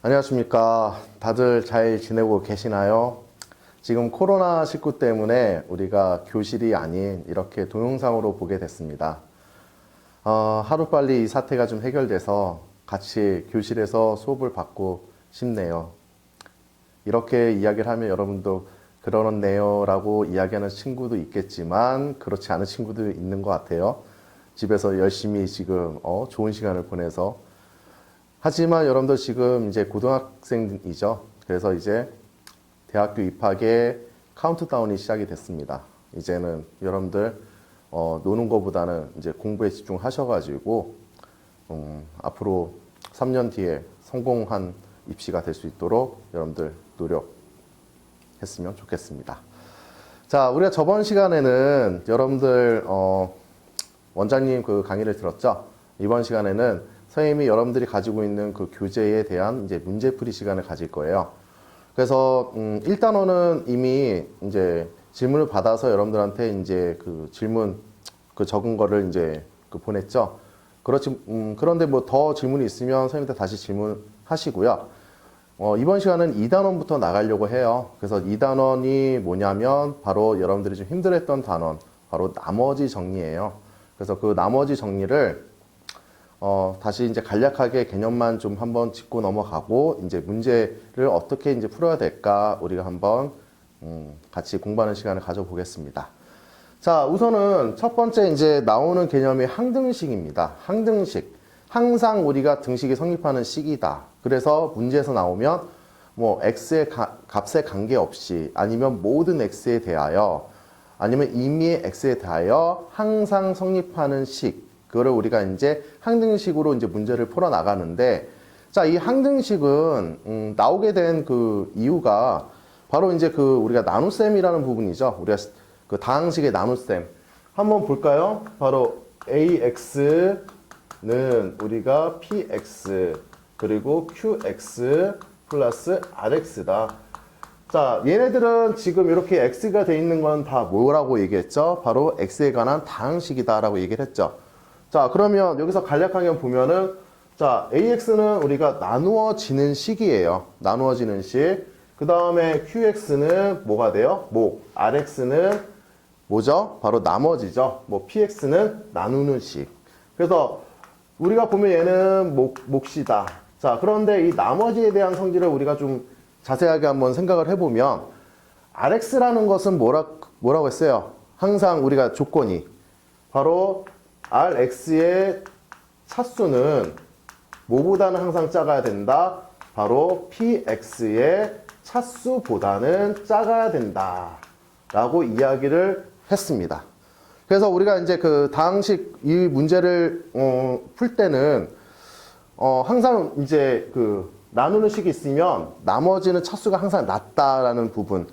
안녕하십니까. 다들 잘 지내고 계시나요? 지금 코로나19 때문에 우리가 교실이 아닌 이렇게 동영상으로 보게 됐습니다. 하루빨리 이 사태가 좀 해결돼서 같이 교실에서 수업을 받고 싶네요. 이렇게 이야기를 하면 여러분도 그러네요 라고 이야기하는 친구도 있겠지만 그렇지 않은 친구도 있는 것 같아요. 집에서 열심히 지금 좋은 시간을 보내서. 하지만 여러분들 지금 이제 고등학생이죠. 그래서 이제 대학교 입학의 카운트다운이 시작이 됐습니다. 이제는 여러분들 노는 것보다는 이제 공부에 집중하셔가지고 앞으로 3년 뒤에 성공한 입시가 될 수 있도록 여러분들 노력했으면 좋겠습니다. 자, 우리가 저번 시간에는 여러분들 원장님 그 강의를 들었죠? 이번 시간에는 선생님이 여러분들이 가지고 있는 그 교재에 대한 이제 문제풀이 시간을 가질 거예요. 그래서 1단원은 이미 이제 질문을 받아서 여러분들한테 이제 그 질문 그 적은 거를 이제 그 보냈죠. 그런데 뭐 더 질문이 있으면 선생님한테 다시 질문하시고요. 이번 시간은 2단원부터 나가려고 해요. 그래서 2단원이 뭐냐면 바로 여러분들이 좀 힘들었던 단원, 바로 나머지 정리예요. 그래서 그 나머지 정리를 다시 이제 간략하게 개념만 좀 한번 짚고 넘어가고 이제 문제를 어떻게 이제 풀어야 될까 우리가 한번 같이 공부하는 시간을 가져보겠습니다. 자, 우선은 첫 번째 이제 나오는 개념이 항등식입니다. 항등식. 항상 우리가 등식이 성립하는 식이다. 그래서 문제에서 나오면 뭐 x의 값에 관계없이 아니면 모든 x에 대하여 아니면 임의의 x에 대하여 항상 성립하는 식. 그거를 우리가 이제 항등식으로 이제 문제를 풀어 나가는데, 자, 이 항등식은 나오게 된 그 이유가 바로 이제 그 우리가 나눗셈이라는 부분이죠. 우리가 그 다항식의 나눗셈 한번 볼까요? 바로 AX는 우리가 PX 그리고 QX 플러스 RX다. 자, 얘네들은 지금 이렇게 X가 돼 있는 건 다 뭐라고 얘기했죠? 바로 X에 관한 다항식이다 라고 얘기를 했죠. 자, 그러면 여기서 간략하게 보면은, 자, AX는 우리가 나누어지는 식이에요. 나누어지는 식. 그 다음에 QX는 뭐가 돼요? 목. RX는 뭐죠? 바로 나머지죠. 뭐 PX는 나누는 식. 그래서 우리가 보면 얘는 몫이다. 자, 그런데 이 나머지에 대한 성질을 우리가 좀 자세하게 한번 생각을 해보면, RX라는 것은 뭐라고 했어요? 항상 우리가 조건이 바로 Rx의 차수는 뭐보다는 항상 작아야 된다? 바로 Px의 차수보다는 작아야 된다 라고 이야기를 했습니다. 그래서 우리가 이제 그 다항식 이 문제를 풀 때는 항상 이제 그 나누는 식이 있으면 나머지는 차수가 항상 낮다라는 부분,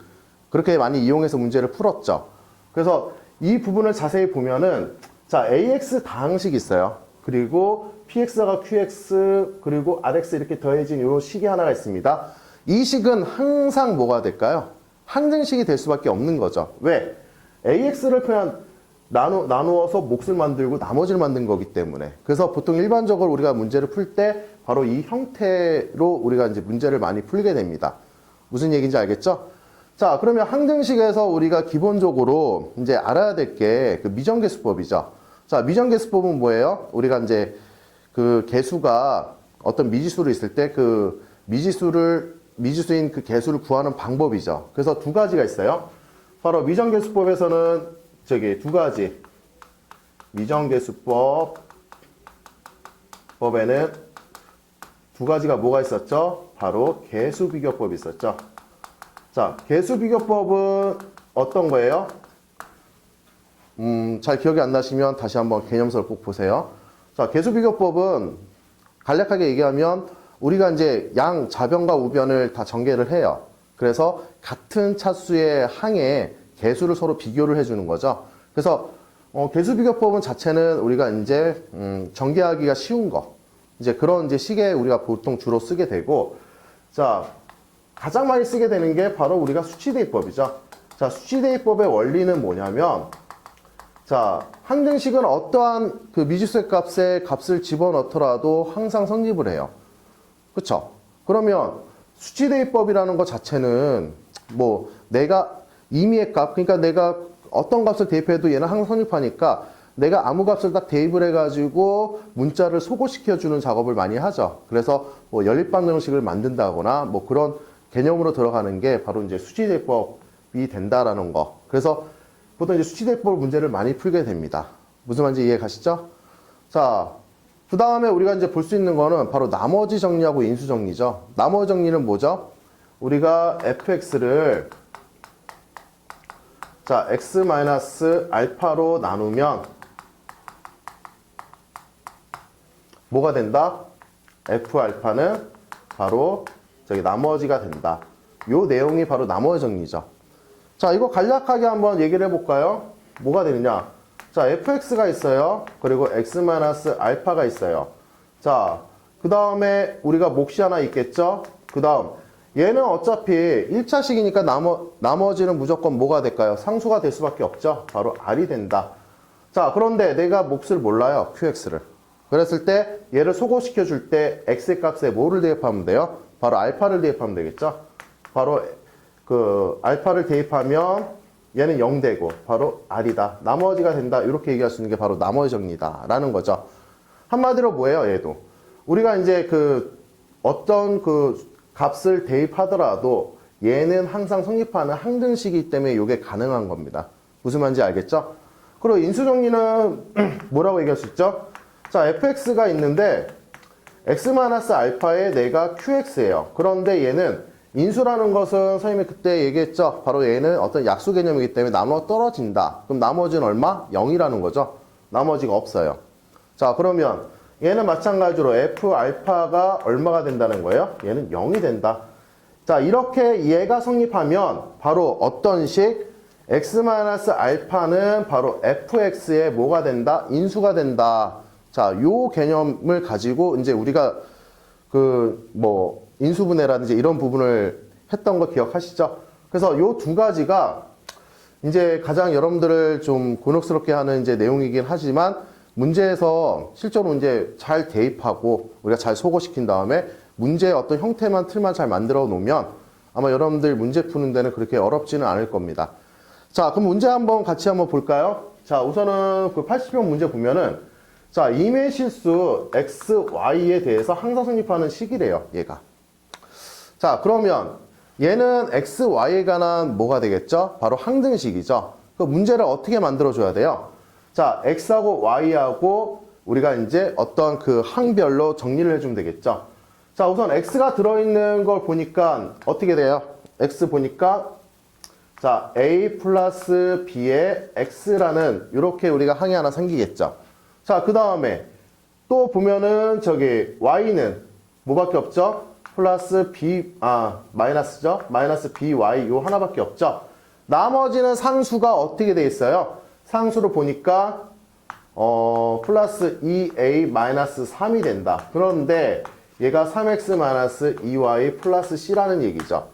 그렇게 많이 이용해서 문제를 풀었죠. 그래서 이 부분을 자세히 보면은, 자, AX 다항식이 있어요. 그리고 PX가 QX 그리고 RX 이렇게 더해진 이 식이 하나가 있습니다. 이 식은 항상 뭐가 될까요? 항등식이 될 수밖에 없는 거죠. 왜? AX를 그냥 나누어서 몫을 만들고 나머지를 만든 거기 때문에. 그래서 보통 일반적으로 우리가 문제를 풀 때 바로 이 형태로 우리가 이제 문제를 많이 풀게 됩니다. 무슨 얘기인지 알겠죠? 자, 그러면 항등식에서 우리가 기본적으로 이제 알아야 될 게 그 미정계수법이죠. 자, 미정계수법은 뭐예요? 우리가 이제 그 계수가 어떤 미지수로 있을 때 그 미지수인 그 계수를 구하는 방법이죠. 그래서 두 가지가 있어요. 바로 미정계수법에서는 두 가지. 미정계수법에는 두 가지가 뭐가 있었죠? 바로 계수비교법이 있었죠. 자, 계수비교법은 어떤 거예요? 잘 기억이 안 나시면 다시 한번 개념서를 꼭 보세요. 자, 계수비교법은 간략하게 얘기하면 우리가 이제 양 좌변과 우변을 다 전개를 해요. 그래서 같은 차수의 항에 계수를 서로 비교를 해주는 거죠. 그래서 계수비교법은 자체는 우리가 이제 전개하기가 쉬운 거, 이제 그런 이제 식에 우리가 보통 주로 쓰게 되고, 자, 가장 많이 쓰게 되는 게 바로 우리가 수치대입법이죠. 자, 수치대입법의 원리는 뭐냐면, 자, 항등식은 어떠한 그 미지수의 값에 값을 집어넣더라도 항상 성립을 해요. 그쵸? 그러면 수치 대입법이라는 것 자체는 뭐 내가 임의의 값, 그러니까 내가 어떤 값을 대입해도 얘는 항상 성립하니까 내가 아무 값을 딱 대입을 해가지고 문자를 소고시켜주는 작업을 많이 하죠. 그래서 뭐 연립방정식을 만든다거나 뭐 그런 개념으로 들어가는 게 바로 이제 수치 대입법이 된다라는 거. 그래서 보통 이제 수치 대입법 문제를 많이 풀게 됩니다. 무슨 말인지 이해 가시죠? 자, 그 다음에 우리가 이제 볼 수 있는 거는 바로 나머지 정리하고 인수 정리죠. 나머지 정리는 뭐죠? 우리가 fx를 자, x-알파로 나누면 뭐가 된다? f알파는 바로 저기 나머지가 된다. 요 내용이 바로 나머지 정리죠. 자, 이거 간략하게 한번 얘기를 해볼까요? 뭐가 되느냐? 자, fx가 있어요. 그리고 x-알파가 있어요. 자, 그 다음에 우리가 몫이 하나 있겠죠? 그 다음 얘는 어차피 1차식이니까 나머지는 무조건 뭐가 될까요? 상수가 될 수밖에 없죠. 바로 r이 된다. 자, 그런데 내가 몫을 몰라요. qx를. 그랬을 때 얘를 소거시켜 줄 때 x의 값에 뭐를 대입하면 돼요? 바로 알파를 대입하면 되겠죠. 바로 그 알파를 대입하면 얘는 0 되고 바로 r이다. 나머지가 된다. 이렇게 얘기할 수 있는 게 바로 나머지 정리다 라는 거죠. 한마디로 뭐예요? 얘도 우리가 이제 그 어떤 그 값을 대입하더라도 얘는 항상 성립하는 항등식이기 때문에 이게 가능한 겁니다. 무슨 말인지 알겠죠? 그리고 인수정리는 뭐라고 얘기할 수 있죠? 자, fx가 있는데 x-알파의 내가 qx예요. 그런데 얘는 인수라는 것은 선생님이 그때 얘기했죠. 바로 얘는 어떤 약수 개념이기 때문에 나눠 떨어진다. 그럼 나머지는 얼마? 0이라는 거죠. 나머지가 없어요. 자, 그러면 얘는 마찬가지로 f알파가 얼마가 된다는 거예요? 얘는 0이 된다. 자, 이렇게 얘가 성립하면 바로 어떤 식? x-알파는 바로 fx의 뭐가 된다? 인수가 된다. 자, 요 개념을 가지고 이제 우리가 그 뭐 인수분해라든지 이런 부분을 했던 거 기억하시죠? 그래서 요 두 가지가 이제 가장 여러분들을 좀 곤혹스럽게 하는 이제 내용이긴 하지만 문제에서 실제로 이제 잘 대입하고 우리가 잘 소거시킨 다음에 문제의 어떤 형태만 틀만 잘 만들어 놓으면 아마 여러분들 문제 푸는 데는 그렇게 어렵지는 않을 겁니다. 자, 그럼 문제 한번 같이 한번 볼까요? 자, 우선은 그 80형 문제 보면은 자, 임의 실수 x, y에 대해서 항상 성립하는 식이래요, 얘가. 자, 그러면 얘는 x, y에 관한 뭐가 되겠죠? 바로 항등식이죠. 그 문제를 어떻게 만들어줘야 돼요? 자, x하고 y하고 우리가 이제 어떤 그 항별로 정리를 해주면 되겠죠. 자, 우선 x가 들어있는 걸 보니까 어떻게 돼요? x 보니까 자, a 플러스 b의 x라는 이렇게 우리가 항이 하나 생기겠죠. 자, 그 다음에 또 보면은 저기 y는 뭐밖에 없죠? 플러스 b, 마이너스죠? 마이너스 by 요 하나밖에 없죠? 나머지는 상수가 어떻게 돼 있어요? 상수로 보니까 플러스 2a 마이너스 3이 된다. 그런데 얘가 3x 마이너스 2y 플러스 c라는 얘기죠.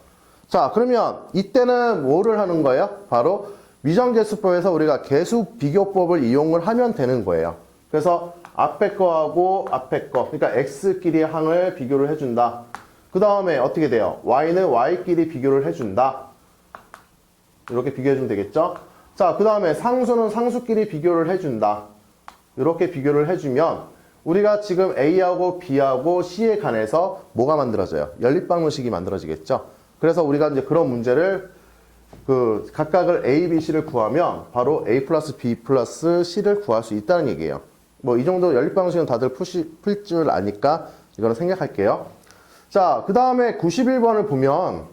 자, 그러면 이때는 뭐를 하는 거예요? 바로 위정계수법에서 우리가 계수비교법을 이용을 하면 되는 거예요. 그래서 앞에 거하고 앞에 거, 그러니까 x끼리의 항을 비교를 해준다. 그 다음에 어떻게 돼요? y는 y끼리 비교를 해준다. 이렇게 비교해주면 되겠죠? 자, 그 다음에 상수는 상수끼리 비교를 해준다. 이렇게 비교를 해주면 우리가 지금 A하고 B하고 C에 관해서 뭐가 만들어져요? 연립방정식이 만들어지겠죠? 그래서 우리가 이제 그런 문제를 그 각각을 A, B, C를 구하면 바로 A 플러스 B 플러스 C를 구할 수 있다는 얘기예요. 뭐 이 정도 연립방정식은 다들 풀 줄 아니까 이거는 생략할게요. 자, 그 다음에 91번을 보면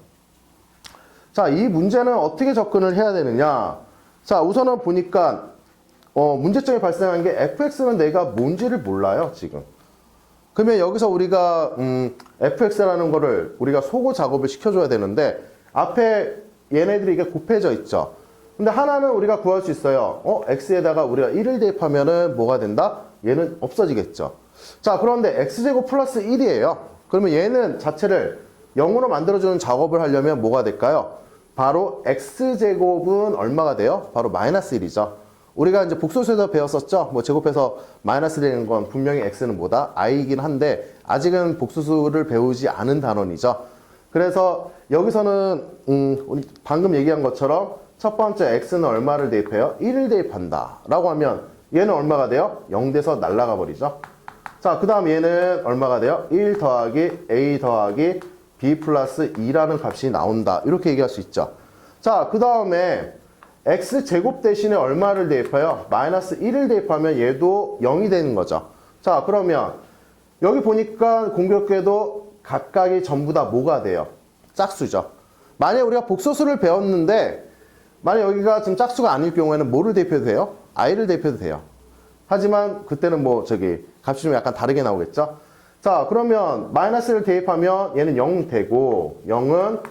자, 이 문제는 어떻게 접근을 해야 되느냐? 자, 우선은 보니까 문제점이 발생한 게 fx는 내가 뭔지를 몰라요, 지금. 그러면 여기서 우리가 fx라는 거를 우리가 소고 작업을 시켜줘야 되는데 앞에 얘네들이 이게 곱해져 있죠. 근데 하나는 우리가 구할 수 있어요. x에다가 우리가 1을 대입하면은 뭐가 된다? 얘는 없어지겠죠. 자, 그런데 x제곱 플러스 1이에요. 그러면 얘는 자체를 0으로 만들어주는 작업을 하려면 뭐가 될까요? 바로 x제곱은 얼마가 돼요? 바로 마이너스 1이죠. 우리가 이제 복소수에서 배웠었죠. 뭐 제곱해서 마이너스 되는 건 분명히 x는 뭐다? i이긴 한데 아직은 복소수를 배우지 않은 단원이죠. 그래서 여기서는 우리 방금 얘기한 것처럼 첫 번째 x는 얼마를 대입해요? 1을 대입한다 라고 하면 얘는 얼마가 돼요? 0 돼서 날아가 버리죠. 자, 그 다음 얘는 얼마가 돼요? 1 더하기 a 더하기 b 플러스 2라는 값이 나온다. 이렇게 얘기할 수 있죠. 자, 그 다음에 x제곱 대신에 얼마를 대입해요? 마이너스 1을 대입하면 얘도 0이 되는 거죠. 자, 그러면 여기 보니까 공교롭게도 각각이 전부 다 뭐가 돼요? 짝수죠. 만약 우리가 복소수를 배웠는데 만약 여기가 지금 짝수가 아닐 경우에는 뭐를 대입해도 돼요? i를 대입해도 돼요. 하지만 그때는 뭐 값이 좀 약간 다르게 나오겠죠? 자, 그러면 마이너스를 대입하면 얘는 0 되고 0은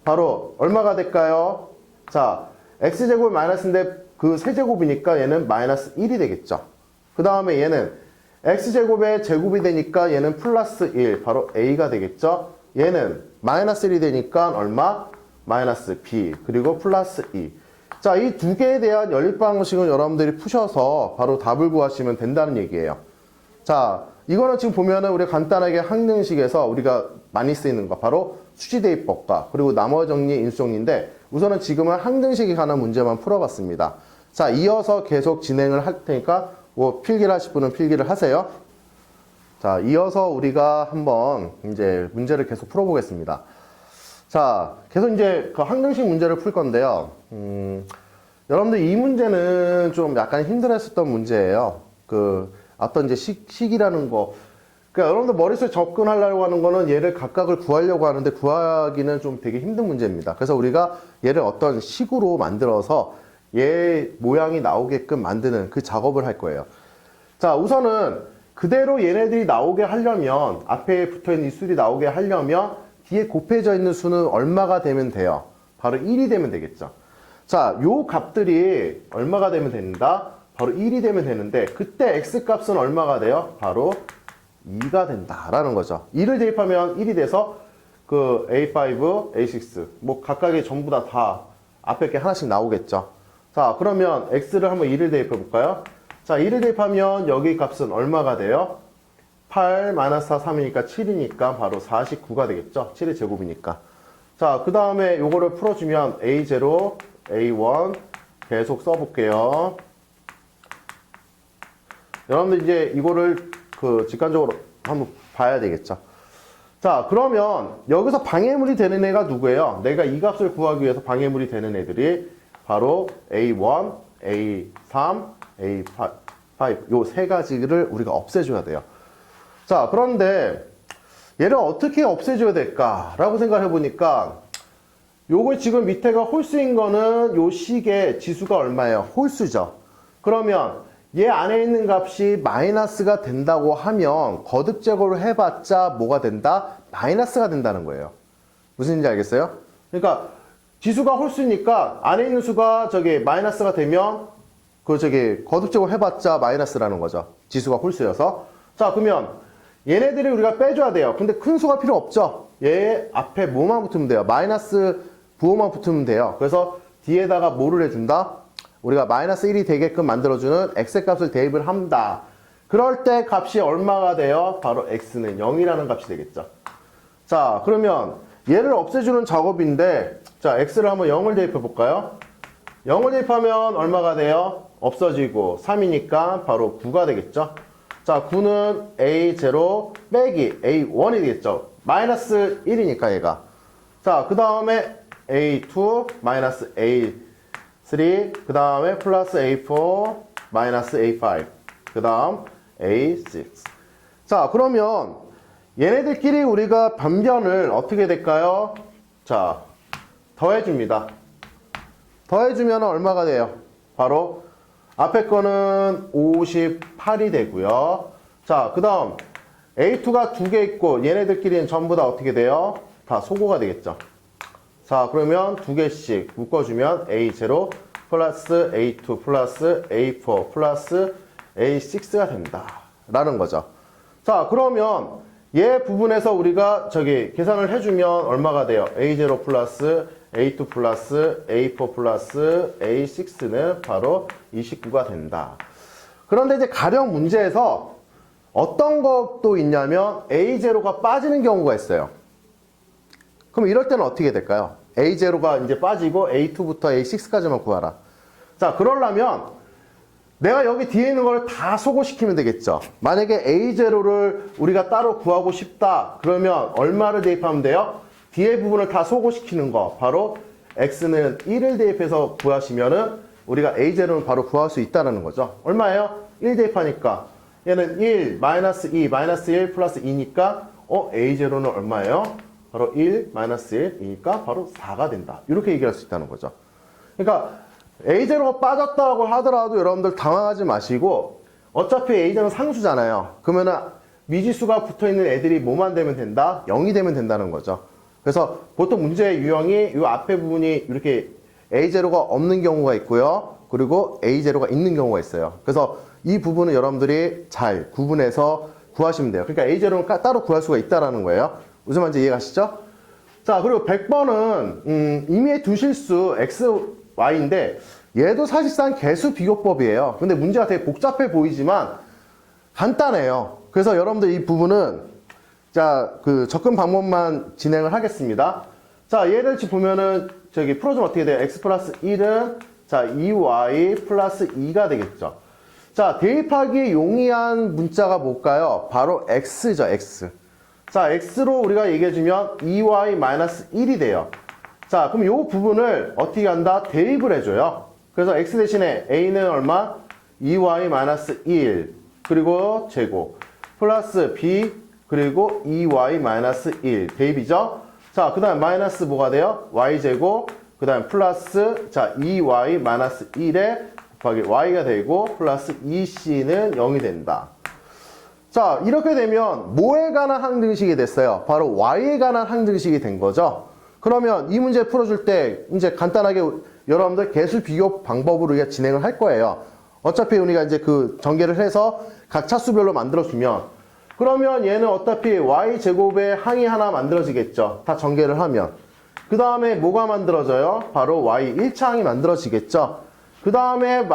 바로 얼마가 될까요? 자, x제곱이 마이너스인데 그 세제곱이니까 얘는 마이너스 1이 되겠죠. 그 다음에 얘는 x제곱의 제곱이 되니까 얘는 플러스 1, 바로 a가 되겠죠. 얘는 마이너스 1이 되니까 얼마? 마이너스 b, 그리고 플러스 2. 자, 이 두 개에 대한 연립 방식은 여러분들이 푸셔서 바로 답을 구하시면 된다는 얘기예요. 자, 이거는 지금 보면은 우리가 간단하게 항등식에서 우리가 많이 쓰이는 거 바로 수지대입법과 그리고 나머지 정리, 인수정리인데 우선은 지금은 항등식에 관한 문제만 풀어봤습니다. 자, 이어서 계속 진행을 할 테니까 뭐 필기를 하실 분은 필기를 하세요. 자, 이어서 우리가 한번 이제 문제를 계속 풀어보겠습니다. 자, 계속 이제 그 항등식 문제를 풀 건데요. 여러분들 이 문제는 좀 약간 힘들었었던 문제예요. 그 어떤 이제 식이라는 거. 그러니까 여러분들 머릿속에 접근하려고 하는 거는 얘를 각각을 구하려고 하는데 구하기는 좀 되게 힘든 문제입니다. 그래서 우리가 얘를 어떤 식으로 만들어서 얘 모양이 나오게끔 만드는 그 작업을 할 거예요. 자, 우선은 그대로 얘네들이 나오게 하려면 앞에 붙어있는 이 수들이 나오게 하려면 뒤에 곱해져 있는 수는 얼마가 되면 돼요? 바로 1이 되면 되겠죠. 자, 요 값들이 얼마가 되면 된다? 바로 1이 되면 되는데 그때 x값은 얼마가 돼요? 바로 2가 된다라는 거죠. 2를 대입하면 1이 돼서 그 A5, A6 뭐 각각의 전부 다 앞에 게 하나씩 나오겠죠. 자, 그러면 x를 한번 2를 대입해 볼까요? 자, 2를 대입하면 여기 값은 얼마가 돼요? 8 마이너스 4, 3이니까 7이니까 바로 49가 되겠죠. 7의 제곱이니까. 자, 그 다음에 요거를 풀어주면 A0, A1 계속 써볼게요. 여러분들 이제 이거를 그 직관적으로 한번 봐야 되겠죠. 자, 그러면 여기서 방해물이 되는 애가 누구예요? 내가 이 값을 구하기 위해서 방해물이 되는 애들이 바로 A1, A3, A5 요 세 가지를 우리가 없애줘야 돼요. 자, 그런데 얘를 어떻게 없애줘야 될까라고 생각을 해보니까 요거 지금 밑에가 홀수인 거는 요 식의 지수가 얼마예요? 홀수죠. 그러면 얘 안에 있는 값이 마이너스가 된다고 하면 거듭 제곱을 해봤자 뭐가 된다? 마이너스가 된다는 거예요. 무슨 얘기인지 알겠어요? 그러니까 지수가 홀수니까 안에 있는 수가 마이너스가 되면 거듭 제곱 해봤자 마이너스라는 거죠. 지수가 홀수여서. 자, 그러면 얘네들이 우리가 빼줘야 돼요. 근데 큰 수가 필요 없죠. 얘 앞에 뭐만 붙으면 돼요? 마이너스 부호만 붙으면 돼요. 그래서 뒤에다가 뭐를 해준다? 우리가 마이너스 1이 되게끔 만들어주는 x값을 대입을 한다. 그럴 때 값이 얼마가 돼요? 바로 x는 0이라는 값이 되겠죠. 자, 그러면 얘를 없애주는 작업인데 자, x를 한번 0을 대입해 볼까요? 0을 대입하면 얼마가 돼요? 없어지고 3이니까 바로 9가 되겠죠. 자, 9는 A0 빼기 A1이 되겠죠. 마이너스 1이니까 얘가. 자, 그 다음에 A2 마이너스 A3 그 다음에 플러스 A4 마이너스 A5 그 다음 A6. 자, 그러면 얘네들끼리 우리가 변변을 어떻게 될까요? 자, 더해줍니다. 더해주면 얼마가 돼요? 바로 앞에 거는 58이 되고요. 자, 그 다음 A2가 두 개 있고 얘네들끼리는 전부 다 어떻게 돼요? 다 소고가 되겠죠. 자, 그러면 두 개씩 묶어주면 A0 플러스 A2 플러스 A4 플러스 A6가 된다 라는 거죠. 자, 그러면 얘 부분에서 우리가 계산을 해주면 얼마가 돼요? A0 플러스 A2 플러스 A4 플러스 A6는 바로 29가 된다. 그런데 이제 가령 문제에서 어떤 것도 있냐면 A0가 빠지는 경우가 있어요. 그럼 이럴 때는 어떻게 될까요? A0가 이제 빠지고 A2부터 A6까지만 구하라. 자, 그러려면 내가 여기 뒤에 있는 걸 다 소거시키면 되겠죠. 만약에 A0를 우리가 따로 구하고 싶다. 그러면 얼마를 대입하면 돼요? 뒤에 부분을 다 소거시키는 거. 바로 X는 1을 대입해서 구하시면은 우리가 A0는 바로 구할 수 있다는 거죠. 얼마예요? 1 대입하니까. 얘는 1, 마이너스 2, 마이너스 1, 플러스 2니까 A0는 얼마예요? 바로 1, 마이너스 1이니까 바로 4가 된다. 이렇게 얘기할 수 있다는 거죠. 그러니까 A0가 빠졌다고 하더라도 여러분들 당황하지 마시고 어차피 A0은 상수잖아요. 그러면은 미지수가 붙어있는 애들이 뭐만 되면 된다? 0이 되면 된다는 거죠. 그래서 보통 문제의 유형이 이 앞에 부분이 이렇게 A0가 없는 경우가 있고요. 그리고 A0가 있는 경우가 있어요. 그래서 이 부분은 여러분들이 잘 구분해서 구하시면 돼요. 그러니까 A0는 따로 구할 수가 있다는 거예요. 무슨 말인지 이해가시죠? 자, 그리고 100번은 임의의 두 실수 X, Y인데 얘도 사실상 개수 비교법이에요. 근데 문제가 되게 복잡해 보이지만 간단해요. 그래서 여러분들 이 부분은 자, 그 접근 방법만 진행을 하겠습니다. 자, 얘를 보면은 저기 풀어주면 어떻게 돼요? X 플러스 1은 자, 2Y 플러스 2가 되겠죠. 자, 대입하기 용이한 문자가 뭘까요? 바로 X죠, X. 자, X로 우리가 얘기해주면 2Y 마이너스 1이 돼요. 자, 그럼 이 부분을 어떻게 한다? 대입을 해줘요. 그래서 X 대신에 A는 얼마? 2Y 마이너스 1 그리고 제곱 플러스 B 그리고 2Y 마이너스 1 대입이죠. 자, 그 다음 마이너스 뭐가 돼요? Y 제곱 그 다음 플러스 자 2Y 마이너스 1에 곱하기 Y가 되고 플러스 2C는 0이 된다. 자, 이렇게 되면 뭐에 관한 항등식이 됐어요? 바로 Y에 관한 항등식이 된 거죠. 그러면 이 문제 풀어줄 때 이제 간단하게 여러분들 개수 비교 방법으로 우리가 진행을 할 거예요. 어차피 우리가 이제 그 전개를 해서 각 차수별로 만들어주면 그러면 얘는 어차피 Y제곱의 항이 하나 만들어지겠죠. 다 전개를 하면. 그 다음에 뭐가 만들어져요? 바로 Y 1차 항이 만들어지겠죠. 그 다음에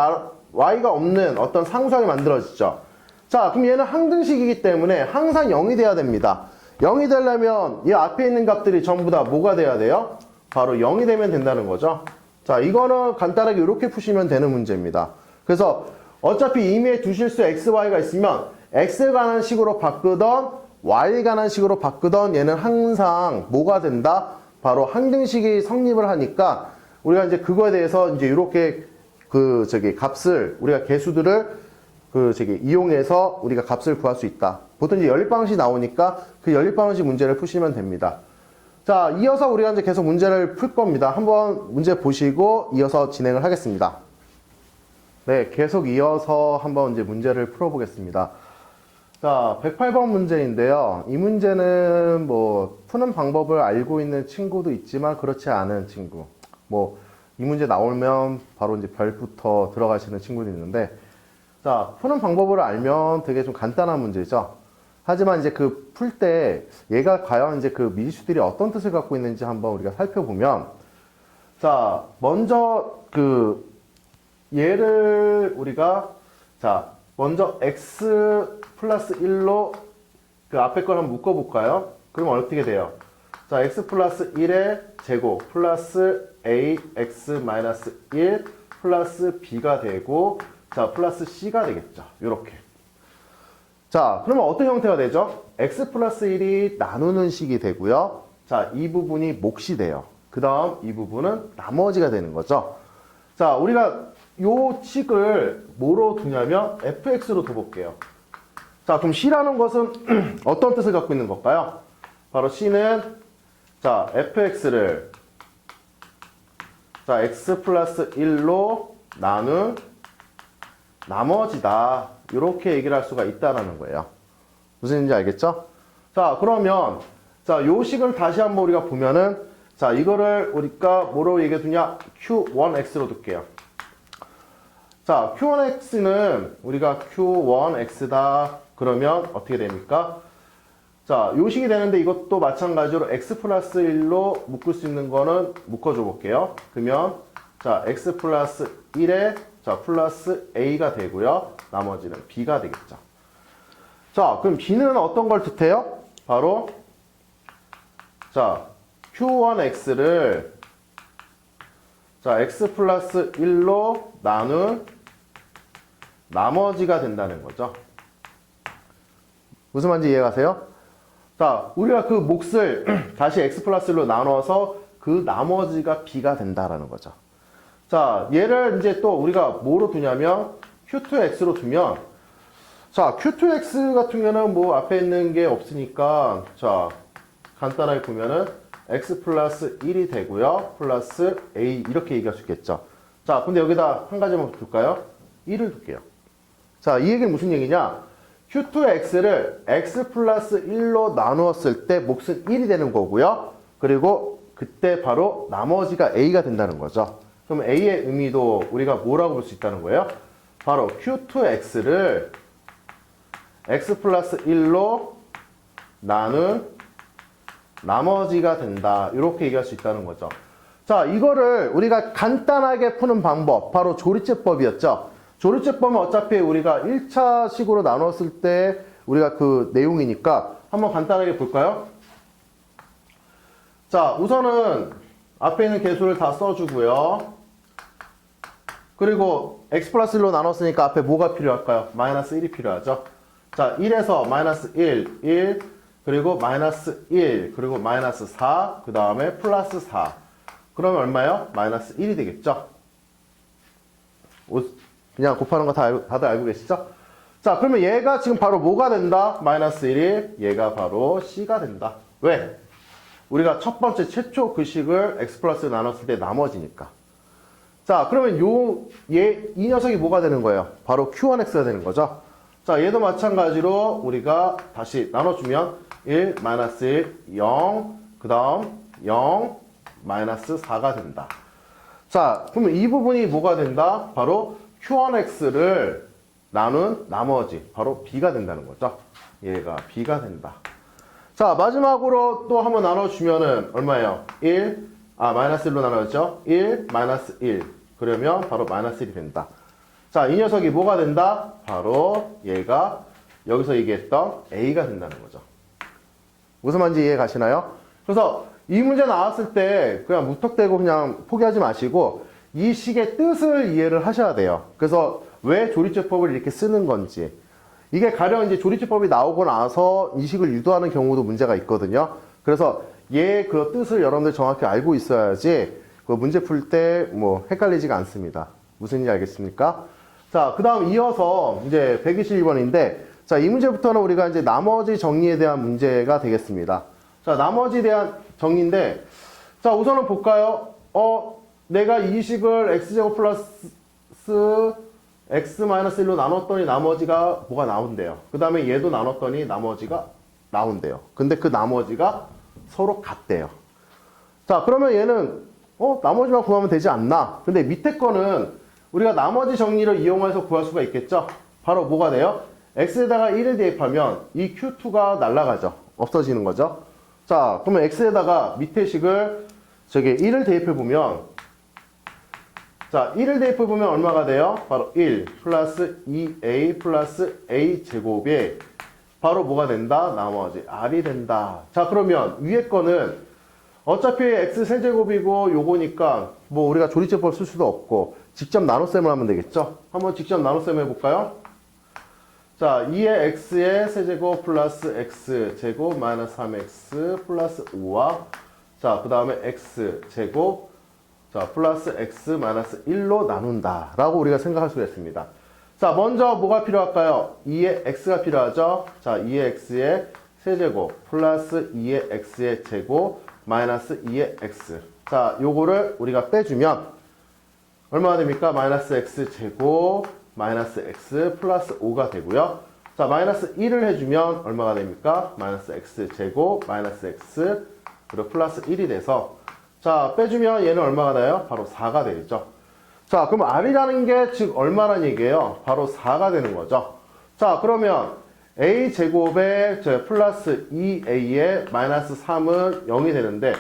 Y가 없는 어떤 상수항이 만들어지죠. 자, 그럼 얘는 항등식이기 때문에 항상 0이 돼야 됩니다. 0이 되려면 이 앞에 있는 값들이 전부 다 뭐가 돼야 돼요? 바로 0이 되면 된다는 거죠. 자, 이거는 간단하게 이렇게 푸시면 되는 문제입니다. 그래서 어차피 임의의 두 실수 x, y가 있으면 x에 관한 식으로 바꾸던 y에 관한 식으로 바꾸던 얘는 항상 뭐가 된다? 바로 항등식이 성립을 하니까 우리가 이제 그거에 대해서 이제 이렇게 값을 우리가 개수들을 이용해서 우리가 값을 구할 수 있다. 보통 이제 연립방식이 나오니까 그 연립방식 문제를 푸시면 됩니다. 자, 이어서 우리가 이제 계속 문제를 풀 겁니다. 한번 문제 보시고 이어서 진행을 하겠습니다. 네, 계속 이어서 한번 이제 문제를 풀어보겠습니다. 자, 108번 문제인데요. 이 문제는 뭐 푸는 방법을 알고 있는 친구도 있지만 그렇지 않은 친구. 뭐 이 문제 나오면 바로 이제 별부터 들어가시는 친구도 있는데 자, 푸는 방법을 알면 되게 좀 간단한 문제죠. 하지만 이제 그 풀 때 얘가 과연 이제 그 미지수들이 어떤 뜻을 갖고 있는지 한번 우리가 살펴보면 자, 먼저 얘를 우리가 자, 먼저 x 플러스 1로 그 앞에 걸 한번 묶어볼까요? 그러면 어떻게 돼요? 자, x 플러스 1의 제곱 플러스 ax 마이너스 1 플러스 b가 되고 자, 플러스 c가 되겠죠. 요렇게. 자, 그러면 어떤 형태가 되죠? x 플러스 1이 나누는 식이 되고요. 자, 이 부분이 몫이 돼요. 그 다음 이 부분은 나머지가 되는 거죠. 자, 우리가 요 식을 뭐로 두냐면 fx로 둬볼게요. 자, 그럼 c라는 것은 어떤 뜻을 갖고 있는 걸까요? 바로 c는 자, fx를 자, x 플러스 1로 나눈 나머지다. 이렇게 얘기를 할 수가 있다라는 거예요. 무슨 얘기인지 알겠죠? 자, 그러면 자, 요 식을 다시 한번 우리가 보면은 자, 이거를 우리가 뭐로 얘기해 두냐? q1x로 둘게요. 자, q1x는 우리가 q1x다. 그러면 어떻게 됩니까? 자, 요식이 되는데 이것도 마찬가지로 x 플러스 1로 묶을 수 있는 거는 묶어줘 볼게요. 그러면 자, x 플러스 1에 자, 플러스 a가 되고요. 나머지는 b가 되겠죠. 자, 그럼 b는 어떤 걸 뜻해요? 바로 자, q1x를 자, x 플러스 1로 나눈 나머지가 된다는 거죠. 무슨 말인지 이해가세요? 자, 우리가 그 몫을 다시 x 플러스 1로 나눠서 그 나머지가 b가 된다라는 거죠. 자, 얘를 이제 또 우리가 뭐로 두냐면 q2x로 두면 자, q2x 같은 경우는 뭐 앞에 있는 게 없으니까 자, 간단하게 보면은 x 플러스 1이 되고요. 플러스 a 이렇게 얘기할 수 있겠죠. 자, 근데 여기다 한 가지만 둘까요? 1을 둘게요. 자, 이 얘기는 무슨 얘기냐? q2x를 x 플러스 1로 나누었을 때 몫은 1이 되는 거고요. 그리고 그때 바로 나머지가 a가 된다는 거죠. 그럼 a의 의미도 우리가 뭐라고 볼 수 있다는 거예요? 바로 q2x를 x 플러스 1로 나눈 나머지가 된다. 이렇게 얘기할 수 있다는 거죠. 자, 이거를 우리가 간단하게 푸는 방법, 바로 조리제법이었죠. 조리제법은 어차피 우리가 1차식으로 나눴을 때 우리가 그 내용이니까 한번 간단하게 볼까요? 자, 우선은 앞에 있는 개수를 다 써주고요. 그리고 x 플러스 1로 나눴으니까 앞에 뭐가 필요할까요? 마이너스 1이 필요하죠. 자, 1에서 마이너스 1, 1, 그리고 마이너스 1, 그리고 마이너스 4, 그 다음에 플러스 4. 그러면 얼마예요? 마이너스 1이 되겠죠? 그냥 곱하는 거 다들 알고 계시죠? 자, 그러면 얘가 지금 바로 뭐가 된다? 마이너스 1이 얘가 바로 C가 된다. 왜? 우리가 첫 번째 최초 그 식을 x 플러스 나눴을 때 나머지니까. 자, 그러면 이 녀석이 뭐가 되는 거예요? 바로 Q1X가 되는 거죠. 자, 얘도 마찬가지로 우리가 다시 나눠주면 1, 마이너스 1, 0, 그 다음 0, 마이너스 4가 된다. 자, 그러면 이 부분이 뭐가 된다? 바로 Q1X를 나눈 나머지, 바로 B가 된다는 거죠. 얘가 B가 된다. 자, 마지막으로 또 한번 나눠주면은 얼마예요? 1, 마이너스 1로 나눠졌죠? 1, 마이너스 1. 그러면 바로 마이너스 1이 된다. 자, 이 녀석이 뭐가 된다? 바로 얘가 여기서 얘기했던 A가 된다는 거죠. 무슨 말인지 이해 가시나요? 그래서 이 문제 나왔을 때 그냥 무턱대고 그냥 포기하지 마시고 이 식의 뜻을 이해를 하셔야 돼요. 그래서 왜 조리제법을 이렇게 쓰는 건지. 이게 가령 이제 조리제법이 나오고 나서 이 식을 유도하는 경우도 문제가 있거든요. 그래서 얘 그 뜻을 여러분들 정확히 알고 있어야지 그 문제 풀 때 뭐 헷갈리지가 않습니다. 무슨 일인지 알겠습니까? 자, 그 다음 이어서 이제 122번인데 자, 이 문제부터는 우리가 이제 나머지 정리에 대한 문제가 되겠습니다. 자, 나머지에 대한 정리인데 자, 우선은 볼까요? 내가 이 식을 x제곱 플러스 x 마이너스 1로 나눴더니 나머지가 뭐가 나온대요. 그 다음에 얘도 나눴더니 나머지가 나온대요. 근데 그 나머지가 서로 같대요. 자, 그러면 얘는 나머지만 구하면 되지 않나? 근데 밑에 거는 우리가 나머지 정리를 이용해서 구할 수가 있겠죠? 바로 뭐가 돼요? x에다가 1을 대입하면 이 q2가 날아가죠. 없어지는 거죠. 자, 그러면 x에다가 밑에 식을 1을 대입해보면 자, 1을 대입해보면 얼마가 돼요? 바로 1 플러스 2a 플러스 a 제곱이 바로 뭐가 된다? 나머지 r이 된다. 자, 그러면 위에 거는 어차피 x 세제곱이고 요거니까 뭐 우리가 조리제법 쓸 수도 없고 직접 나눗셈을 하면 되겠죠? 한번 직접 나눗셈 해볼까요? 자, 2의 x의 세제곱 플러스 x 제곱 마이너스 3x 플러스 5와 자, 그 다음에 x 제곱 자, 플러스 x 마이너스 1로 나눈다 라고 우리가 생각할 수가 있습니다. 자, 먼저 뭐가 필요할까요? 2의 x가 필요하죠? 자, 2의 x의 세제곱 플러스 2의 x의 제곱 마이너스 2의 x. 자, 요거를 우리가 빼주면 얼마가 됩니까? 마이너스 x 제곱 마이너스 x 플러스 5가 되고요. 자, 마이너스 1을 해주면 얼마가 됩니까? 마이너스 x 제곱 마이너스 x 그리고 플러스 1이 돼서 자, 빼주면 얘는 얼마가 나요? 바로 4가 되겠죠. 자, 그럼 r이라는 게 즉 얼마란 얘기예요? 바로 4가 되는 거죠. 자, 그러면 a제곱에 플러스 2a에 마이너스 3은 0이 되는데,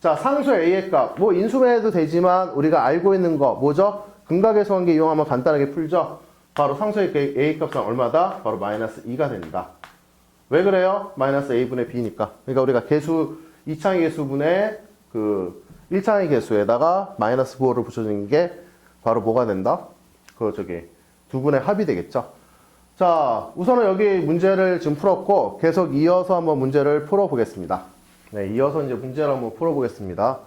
자, 상수 a의 값, 뭐 인수분해도 되지만 우리가 알고 있는 거 뭐죠? 근각계수관계 이용하면 간단하게 풀죠? 바로 상수의 a 값은 얼마다? 바로 마이너스 2가 된다. 왜 그래요? 마이너스 a분의 b니까. 그러니까 우리가 계수, 2차의 계수분의 그 1차의 계수에다가 마이너스 9를 붙여주는 게 바로 뭐가 된다? 두 분의 합이 되겠죠? 자, 우선은 여기 문제를 지금 풀었고, 계속 이어서 한번 문제를 풀어보겠습니다. 네, 이어서 이제 문제를 한번 풀어보겠습니다.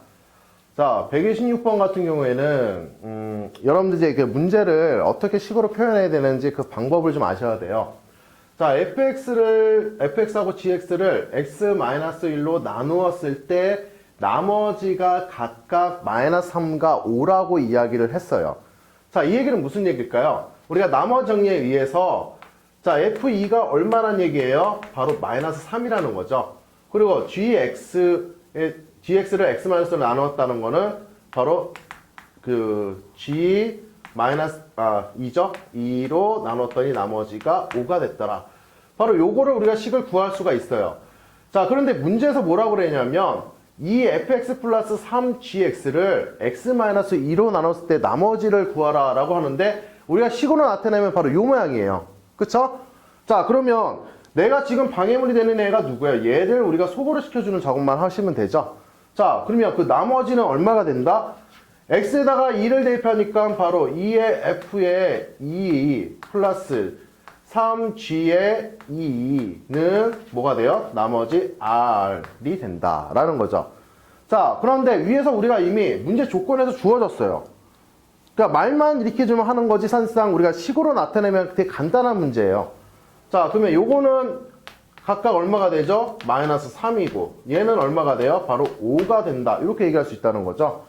자, 126번 같은 경우에는, 여러분들 이제 그 문제를 어떻게 식으로 표현해야 되는지 그 방법을 좀 아셔야 돼요. 자, fx하고 gx를 x-1로 나누었을 때 나머지가 각각 마이너스 3과 5라고 이야기를 했어요. 자, 이 얘기는 무슨 얘기일까요? 우리가 나머지 정리에 의해서 자, f2가 얼마란 얘기예요? 바로 마이너스 3이라는 거죠. 그리고 gx를 x-로 나누었다는 거는 바로 그 g 2죠? 2로 나눴더니 나머지가 5가 됐더라. 바로 요거를 우리가 식을 구할 수가 있어요. 자, 그런데 문제에서 뭐라고 그랬냐면 이 fx 플러스 3gx를 x-2로 나눴을 때 나머지를 구하라 라고 하는데 우리가 식으로 나타내면 바로 요 모양이에요. 그쵸? 자, 그러면 내가 지금 방해물이 되는 애가 누구예요? 얘를 우리가 소거를 시켜주는 작업만 하시면 되죠. 자, 그러면 그 나머지는 얼마가 된다? x에다가 2를 대입하니까 바로 2의 f의 2 플러스 3g의 2는 뭐가 돼요? 나머지 r이 된다라는 거죠. 자, 그런데 위에서 우리가 이미 문제 조건에서 주어졌어요. 그러니까 말만 이렇게 좀 하는 거지 사실상 우리가 식으로 나타내면 되게 간단한 문제예요. 자, 그러면 요거는 각각 얼마가 되죠? 마이너스 3이고 얘는 얼마가 돼요? 바로 5가 된다. 이렇게 얘기할 수 있다는 거죠.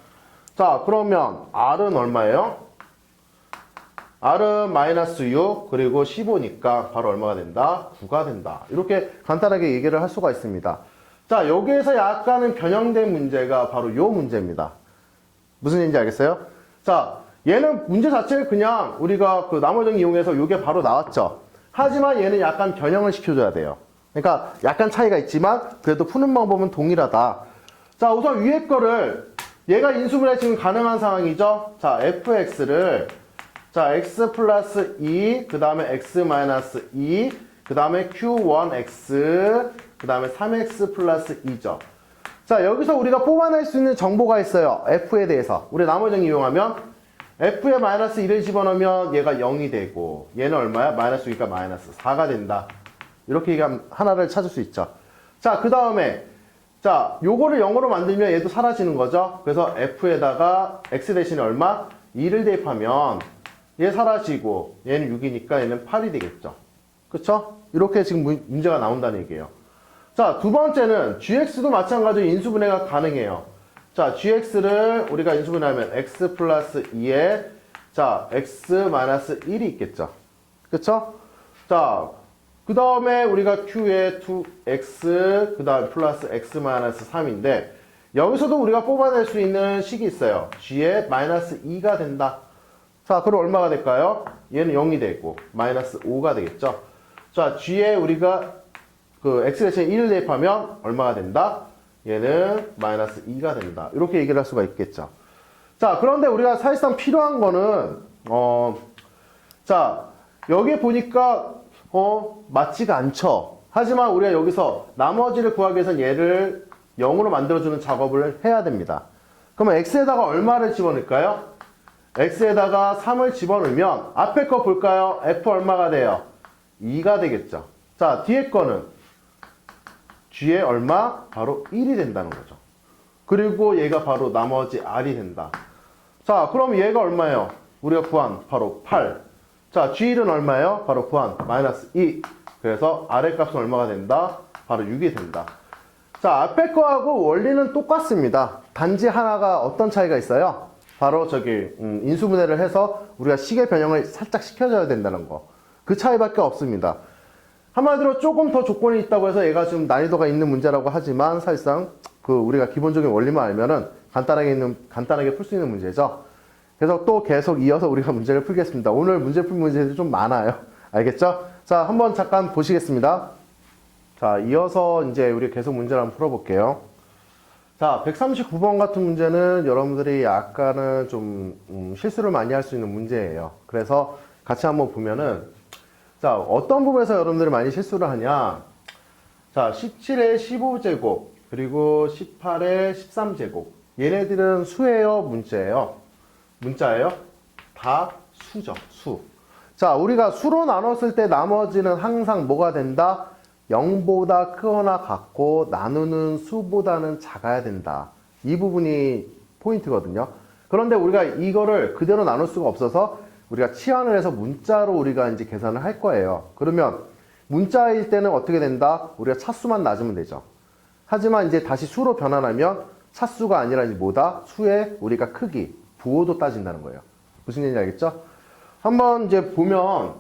자, 그러면 R은 얼마예요? R은 마이너스 6 그리고 15니까 바로 얼마가 된다? 9가 된다. 이렇게 간단하게 얘기를 할 수가 있습니다. 자, 여기에서 약간은 변형된 문제가 바로 요 문제입니다. 무슨 얘기인지 알겠어요? 자, 얘는 문제 자체를 그냥 우리가 그 나머지 이용해서 요게 바로 나왔죠. 하지만 얘는 약간 변형을 시켜줘야 돼요. 그러니까 약간 차이가 있지만 그래도 푸는 방법은 동일하다. 자, 우선 위에 거를 얘가 인수분해 지금 가능한 상황이죠. 자, fx를 자, x 플러스 2, 그 다음에 x 마이너스 2, 그 다음에 q1x, 그 다음에 3x 플러스 2죠. 자, 여기서 우리가 뽑아낼 수 있는 정보가 있어요. f에 대해서. 우리 나머지 정리 이용하면 f에 마이너스 2를 집어넣으면 얘가 0이 되고 얘는 얼마야? 마이너스 2니까 마이너스 4가 된다. 이렇게 얘기하면 하나를 찾을 수 있죠. 자, 그 다음에 자, 요거를 0으로 만들면 얘도 사라지는 거죠. 그래서 f에다가 x 대신에 얼마? 2를 대입하면 얘 사라지고 얘는 6이니까 얘는 8이 되겠죠. 그쵸? 이렇게 지금 문제가 나온다는 얘기예요. 자, 두 번째는 gx도 마찬가지로 인수분해가 가능해요. 자, gx를 우리가 인수분해하면 x 플러스 2에 자, x 마이너스 1이 있겠죠. 그쵸? 자, 그 다음에 우리가 q에 2x 그 다음 플러스 x 마이너스 3인데 여기서도 우리가 뽑아낼 수 있는 식이 있어요. g에 마이너스 2가 된다. 자, 그럼 얼마가 될까요? 얘는 0이 되고 마이너스 5가 되겠죠. 자, g에 우리가 그 x 대신에 1을 대입하면 얼마가 된다? 얘는 마이너스 2가 된다. 이렇게 얘기를 할 수가 있겠죠. 자, 그런데 우리가 사실상 필요한 거는 자, 여기 보니까 맞지가 않죠. 하지만 우리가 여기서 나머지를 구하기 위해서는 얘를 0으로 만들어주는 작업을 해야 됩니다. 그러면 x에다가 얼마를 집어넣을까요? x에다가 3을 집어넣으면 앞에 거 볼까요? f 얼마가 돼요? 2가 되겠죠. 자, 뒤에 거는 g에 얼마? 바로 1이 된다는 거죠. 그리고 얘가 바로 나머지 r이 된다. 자, 그럼 얘가 얼마예요? 우리가 구한 바로 8. 자, g1은 얼마예요? 바로 구한 마이너스 2. 그래서 r의 값은 얼마가 된다? 바로 6이 된다. 자, 앞에 거하고 원리는 똑같습니다. 단지 하나가 어떤 차이가 있어요? 바로 저기 인수분해를 해서 우리가 식의 변형을 살짝 시켜줘야 된다는 거. 그 차이밖에 없습니다. 한마디로 조금 더 조건이 있다고 해서 얘가 좀 난이도가 있는 문제라고 하지만 사실상 그 우리가 기본적인 원리만 알면은 간단하게 풀 수 있는 문제죠. 그래서 또 계속 이어서 우리가 문제를 풀겠습니다. 오늘 문제 풀 문제들이 좀 많아요. 알겠죠? 자, 한번 잠깐 보시겠습니다. 자, 이어서 이제 우리 계속 문제를 한번 풀어볼게요. 자, 139번 같은 문제는 여러분들이 약간은 좀 실수를 많이 할 수 있는 문제예요. 그래서 같이 한번 보면은, 자, 어떤 부분에서 여러분들이 많이 실수를 하냐? 자, 17의 15제곱, 그리고 18의 13제곱. 얘네들은 수예요, 문자예요? 문자예요? 다 수죠, 수. 자, 우리가 수로 나눴을 때 나머지는 항상 뭐가 된다? 0보다 크거나 같고 나누는 수보다는 작아야 된다. 이 부분이 포인트거든요. 그런데 우리가 이거를 그대로 나눌 수가 없어서 우리가 치환을 해서 문자로 우리가 이제 계산을 할 거예요. 그러면 문자일 때는 어떻게 된다? 우리가 차수만 낮으면 되죠. 하지만 이제 다시 수로 변환하면 차수가 아니라 이제 뭐다? 수의 우리가 크기, 부호도 따진다는 거예요. 무슨 얘기인지 알겠죠? 한번 이제 보면,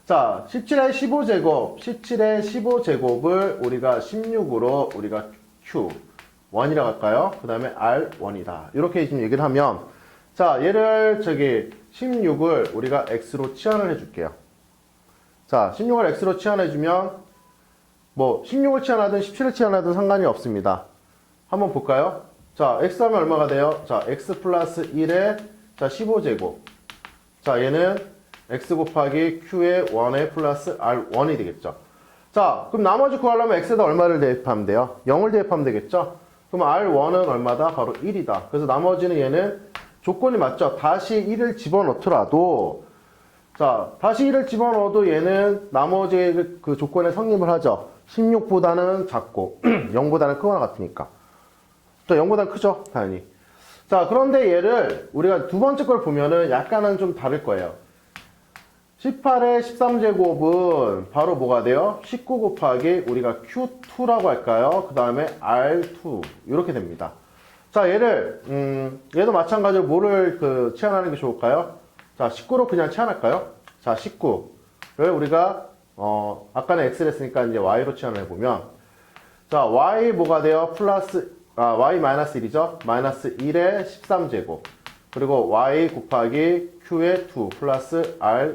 자, 17의 15제곱, 17의 15제곱을 우리가 16으로 우리가 Q1이라고 할까요? 그 다음에 R1이다. 이렇게 지금 얘기를 하면, 자, 얘를 16을 우리가 X로 치환을 해줄게요. 자, 16을 X로 치환해주면, 뭐, 16을 치환하든 17을 치환하든 상관이 없습니다. 한번 볼까요? 자, X 하면 얼마가 돼요? 자, X 플러스 1에, 자, 15제곱. 자, 얘는 X 곱하기 Q의 1에 플러스 R1이 되겠죠. 자, 그럼 나머지 구하려면 X에다 얼마를 대입하면 돼요? 0을 대입하면 되겠죠? 그럼 R1은 얼마다? 바로 1이다. 그래서 나머지는 얘는 조건이 맞죠? 다시 1을 집어넣더라도, 자, 다시 1을 집어넣어도 얘는 나머지 그 조건에 성립을 하죠. 16보다는 작고, 0보다는 크거나 같으니까. 또 0보다는 크죠? 당연히. 자, 그런데 얘를 우리가 두 번째 걸 보면은 약간은 좀 다를 거예요. 18의 13제곱은 바로 뭐가 돼요? 19 곱하기 우리가 Q2라고 할까요? 그 다음에 R2 이렇게 됩니다. 자, 얘도 마찬가지로 뭐를 치환하는 게 좋을까요? 자, 19로 그냥 치환할까요? 자, 19를 우리가 아까는 X를 했으니까 이제 Y로 치환을 해보면, 자, Y 뭐가 돼요? Y 마이너스 1이죠? 마이너스 1의 13제곱 그리고 Y 곱하기 Q의 2 플러스 R2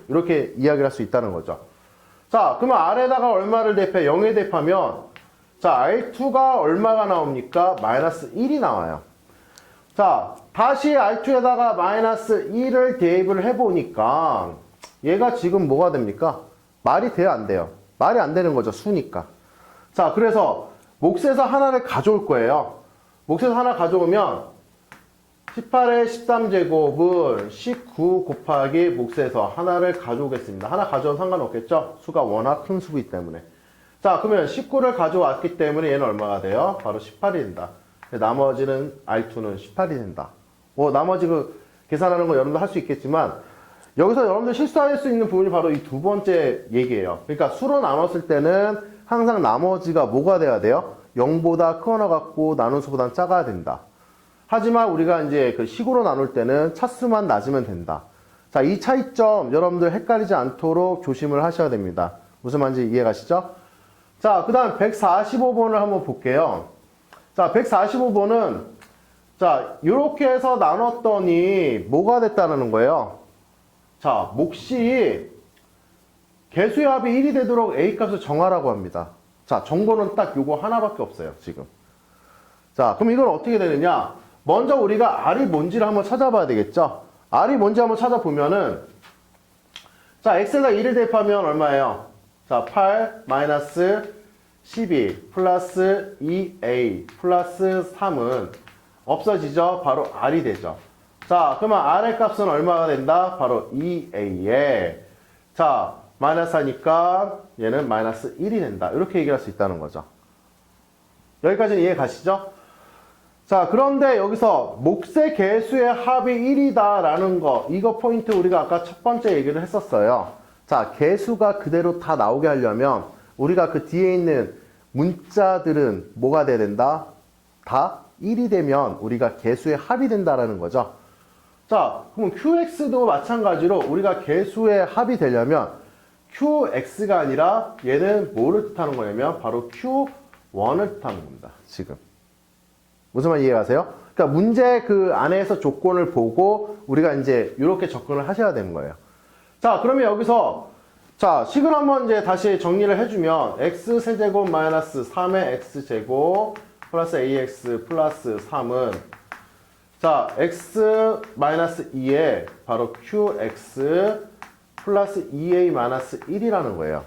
이렇게 이야기를 할 수 있다는 거죠. 자, 그러면 R에다가 얼마를 대입해? 0에 대입하면, 자, R2가 얼마가 나옵니까? 마이너스 1이 나와요. 자, 다시 R2에다가 마이너스 1을 대입을 해보니까 얘가 지금 뭐가 됩니까? 말이 돼요, 안 돼요? 말이 안 되는 거죠, 수니까. 자, 그래서 몫에서 하나를 가져올 거예요. 몫에서 하나 가져오면 18의 13제곱은 19 곱하기 몫에서 하나를 가져오겠습니다. 하나 가져오면 상관없겠죠? 수가 워낙 큰 수이기 때문에. 자, 그러면 19를 가져왔기 때문에 얘는 얼마가 돼요? 바로 18이 된다. 나머지는 R2는 18이 된다. 뭐 나머지 계산하는 거 여러분들 할 수 있겠지만 여기서 여러분들 실수할 수 있는 부분이 바로 이 두 번째 얘기예요. 그러니까 수로 나눴을 때는 항상 나머지가 뭐가 돼야 돼요? 0보다 크거나 같고 나눈 수보다는 작아야 된다. 하지만 우리가 이제 그 식으로 나눌 때는 차수만 낮으면 된다. 자, 이 차이점 여러분들 헷갈리지 않도록 조심을 하셔야 됩니다. 무슨 말인지 이해가시죠? 자, 그 다음 145번을 한번 볼게요. 자, 145번은 자, 이렇게 해서 나눴더니 뭐가 됐다는 거예요? 자, 몫이 개수의 합이 1이 되도록 A 값을 정하라고 합니다. 자, 정보는 딱 요거 하나밖에 없어요, 지금. 자, 그럼 이건 어떻게 되느냐? 먼저 우리가 R이 뭔지를 한번 찾아봐야 되겠죠? R이 뭔지 한번 찾아보면은, 자, X에다 1을 대입하면 얼마예요? 자, 8 마이너스 12 플러스 2A 플러스 3은 없어지죠? 바로 R이 되죠. 자, 그러면 R의 값은 얼마가 된다? 바로 2A에, 자, 마이너스 하니까 얘는 마이너스 1이 된다. 이렇게 얘기할 수 있다는 거죠. 여기까지는 이해 가시죠? 자, 그런데 여기서 몫의 개수의 합이 1이다 라는 거, 이거 포인트 우리가 아까 첫 번째 얘기를 했었어요. 자, 개수가 그대로 다 나오게 하려면 우리가 그 뒤에 있는 문자들은 뭐가 돼야 된다? 다 1이 되면 우리가 개수의 합이 된다라는 거죠. 자, 그럼 QX도 마찬가지로 우리가 개수의 합이 되려면 QX가 아니라 얘는 뭐를 뜻하는 거냐면 바로 Q1을 뜻하는 겁니다. 지금. 무슨 말 이해가세요? 그러니까 문제 그 안에서 조건을 보고 우리가 이제 이렇게 접근을 하셔야 되는 거예요. 자, 그러면 여기서 자, 식을 한번 이제 다시 정리를 해주면 x세제곱 마이너스 3의 x제곱 플러스 ax 플러스 3은 자, x 마이너스 2에 바로 qx 플러스 2a 마이너스 1이라는 거예요.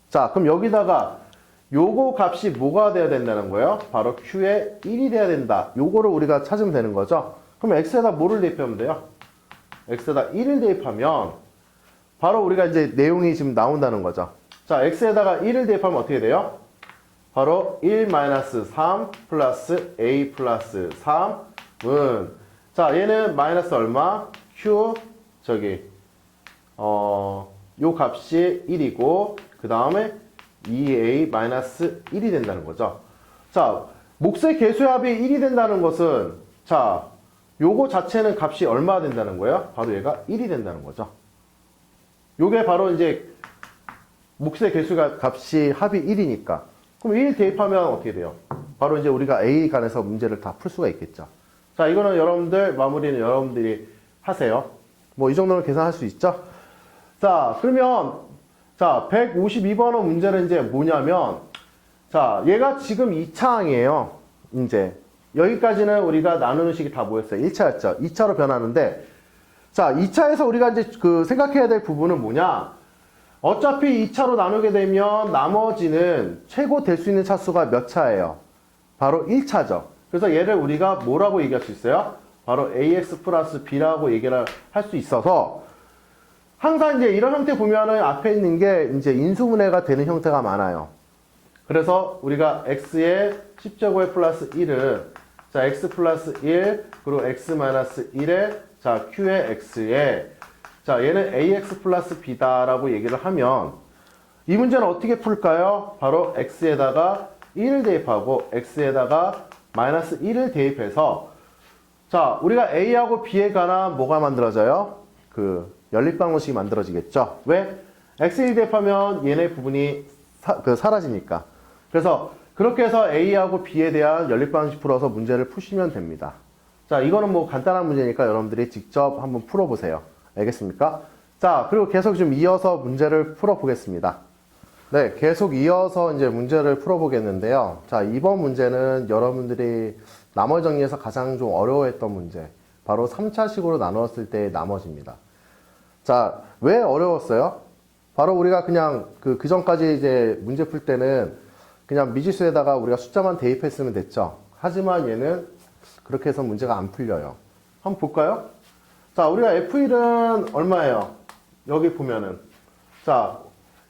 자, 그럼 여기다가 요거 값이 뭐가 돼야 된다는 거예요? 바로 q의 1이 돼야 된다. 요거를 우리가 찾으면 되는 거죠. 그럼 x에다 뭐를 대입하면 돼요? x에다 1을 대입하면 바로 우리가 이제 내용이 지금 나온다는 거죠. 자, x에다가 1을 대입하면 어떻게 돼요? 바로 1-3 플러스 a 플러스 3은 자, 얘는 마이너스 얼마? q 요 값이 1이고 그 다음에 2a 마이너스 1이 된다는 거죠. 자, 몫의 개수합이 1이 된다는 것은 자, 요거 자체는 값이 얼마가 된다는 거예요? 바로 얘가 1이 된다는 거죠. 요게 바로 이제 몫의 개수가 값이 합이 1이니까 그럼 1 대입하면 어떻게 돼요? 바로 이제 우리가 A 간에서 문제를 다 풀 수가 있겠죠. 자, 이거는 여러분들 마무리는 여러분들이 하세요. 뭐 이 정도는 계산할 수 있죠? 자, 그러면 자, 152번호 문제는 이제 뭐냐면 자, 얘가 지금 2차항이에요. 이제 여기까지는 우리가 나누는 식이 다 뭐였어요? 1차였죠. 2차로 변하는데 자, 2차에서 우리가 이제 그 생각해야 될 부분은 뭐냐? 어차피 2차로 나누게 되면 나머지는 최고 될 수 있는 차수가 몇 차예요? 바로 1차죠. 그래서 얘를 우리가 뭐라고 얘기할 수 있어요? 바로 ax 플러스 b라고 얘기를 할 수 있어서 항상 이제 이런 형태 보면은 앞에 있는 게 이제 인수분해가 되는 형태가 많아요. 그래서 우리가 x의 10제곱에 플러스 1은 자, x 플러스 1 그리고 x 마이너스 1에 자, q의 x에 자, 얘는 ax 플러스 b다라고 얘기를 하면 이 문제는 어떻게 풀까요? 바로 x에다가 1을 대입하고 x에다가 마이너스 1을 대입해서 자, 우리가 a하고 b에 관한 뭐가 만들어져요? 그 연립방정식이 만들어지겠죠. 왜? x1 대입하면 얘네 부분이 사라지니까. 그래서 그렇게 해서 a하고 b에 대한 연립방정식 풀어서 문제를 푸시면 됩니다. 자, 이거는 뭐 간단한 문제니까 여러분들이 직접 한번 풀어보세요. 알겠습니까? 자, 그리고 계속 좀 이어서 문제를 풀어보겠습니다. 네, 계속 이어서 이제 문제를 풀어보겠는데요. 자, 이번 문제는 여러분들이 나머지 정리에서 가장 좀 어려워했던 문제. 바로 3차식으로 나누었을 때의 나머지입니다. 자, 왜 어려웠어요? 바로 우리가 그냥 그 전까지 이제 문제 풀 때는 그냥 미지수에다가 우리가 숫자만 대입했으면 됐죠. 하지만 얘는 그렇게 해서 문제가 안 풀려요. 한번 볼까요? 자, 우리가 F1은 얼마예요? 여기 보면은. 자,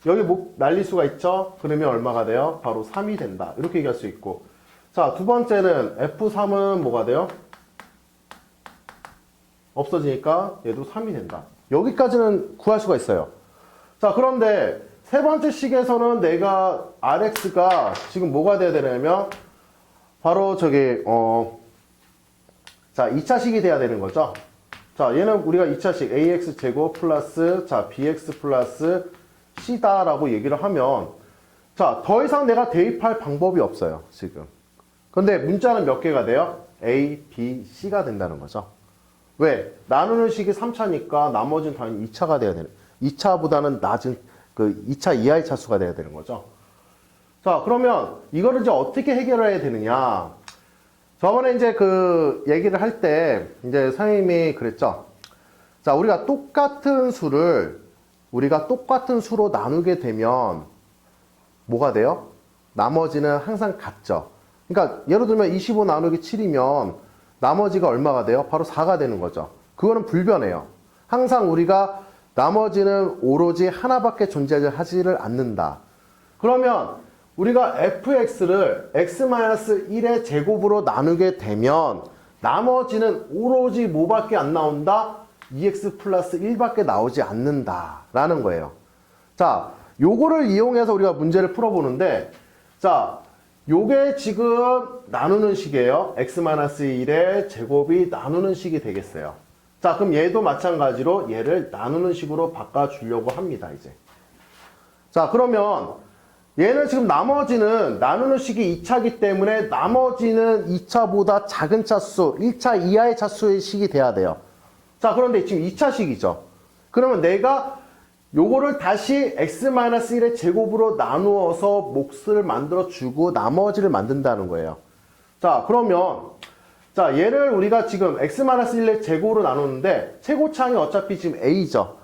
여기 난리수가 있죠? 그러면 얼마가 돼요? 바로 3이 된다. 이렇게 얘기할 수 있고. 자, 두 번째는 F3은 뭐가 돼요? 없어지니까 얘도 3이 된다. 여기까지는 구할 수가 있어요. 자, 그런데 세 번째 식에서는 내가 RX가 지금 뭐가 돼야 되냐면 바로 저기 자, 2차식이 돼야 되는 거죠. 자, 얘는 우리가 2차식 AX 제곱 플러스 자, BX 플러스 C다라고 얘기를 하면 자, 더 이상 내가 대입할 방법이 없어요, 지금. 근데 문자는 몇 개가 돼요? A, B, C가 된다는 거죠. 왜? 나누는 식이 3차니까 나머지는 당연히 2차가 돼야 되는 2차보다는 낮은 그 2차 이하의 차수가 돼야 되는 거죠. 자, 그러면 이거를 이제 어떻게 해결해야 되느냐? 저번에 이제 그 얘기를 할 때 이제 선생님이 그랬죠. 자, 우리가 똑같은 수로 나누게 되면 뭐가 돼요? 나머지는 항상 같죠. 그러니까 예를 들면 25 나누기 7이면 나머지가 얼마가 돼요? 바로 4가 되는 거죠. 그거는 불변해요. 항상 우리가 나머지는 오로지 하나밖에 존재하지를 않는다. 그러면 우리가 fx를 x-1의 제곱으로 나누게 되면 나머지는 오로지 뭐밖에 안 나온다? 2x 플러스 1밖에 나오지 않는다라는 거예요. 자, 요거를 이용해서 우리가 문제를 풀어보는데 자, 요게 지금 나누는 식이에요. x-1의 제곱이 나누는 식이 되겠어요. 자, 그럼 얘도 마찬가지로 얘를 나누는 식으로 바꿔주려고 합니다, 이제. 자, 그러면 얘는 지금 나머지는 나누는 식이 2차이기 때문에 나머지는 2차보다 작은 차수, 1차 이하의 차수의 식이 돼야 돼요. 자, 그런데 지금 2차식이죠. 그러면 내가 요거를 다시 x-1의 제곱으로 나누어서 몫을 만들어주고 나머지를 만든다는 거예요. 자, 그러면 자, 얘를 우리가 지금 x-1의 제곱으로 나누는데 최고차항이 어차피 지금 a죠.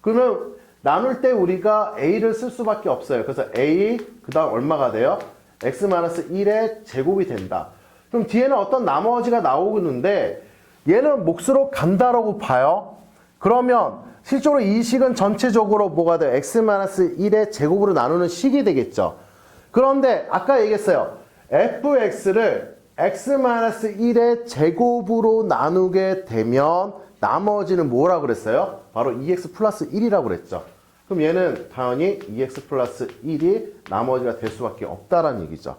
그러면 나눌 때 우리가 a를 쓸 수밖에 없어요. 그래서 a 그 다음 얼마가 돼요? x-1의 제곱이 된다. 그럼 뒤에는 어떤 나머지가 나오는데 얘는 몫으로 간다라고 봐요. 그러면 실제로 이 식은 전체적으로 뭐가 돼요? x-1의 제곱으로 나누는 식이 되겠죠. 그런데 아까 얘기했어요. fx를 x-1의 제곱으로 나누게 되면 나머지는 뭐라고 그랬어요? 바로 2x 플러스 1이라고 그랬죠. 그럼 얘는 당연히 2x 플러스 1이 나머지가 될 수밖에 없다라는 얘기죠.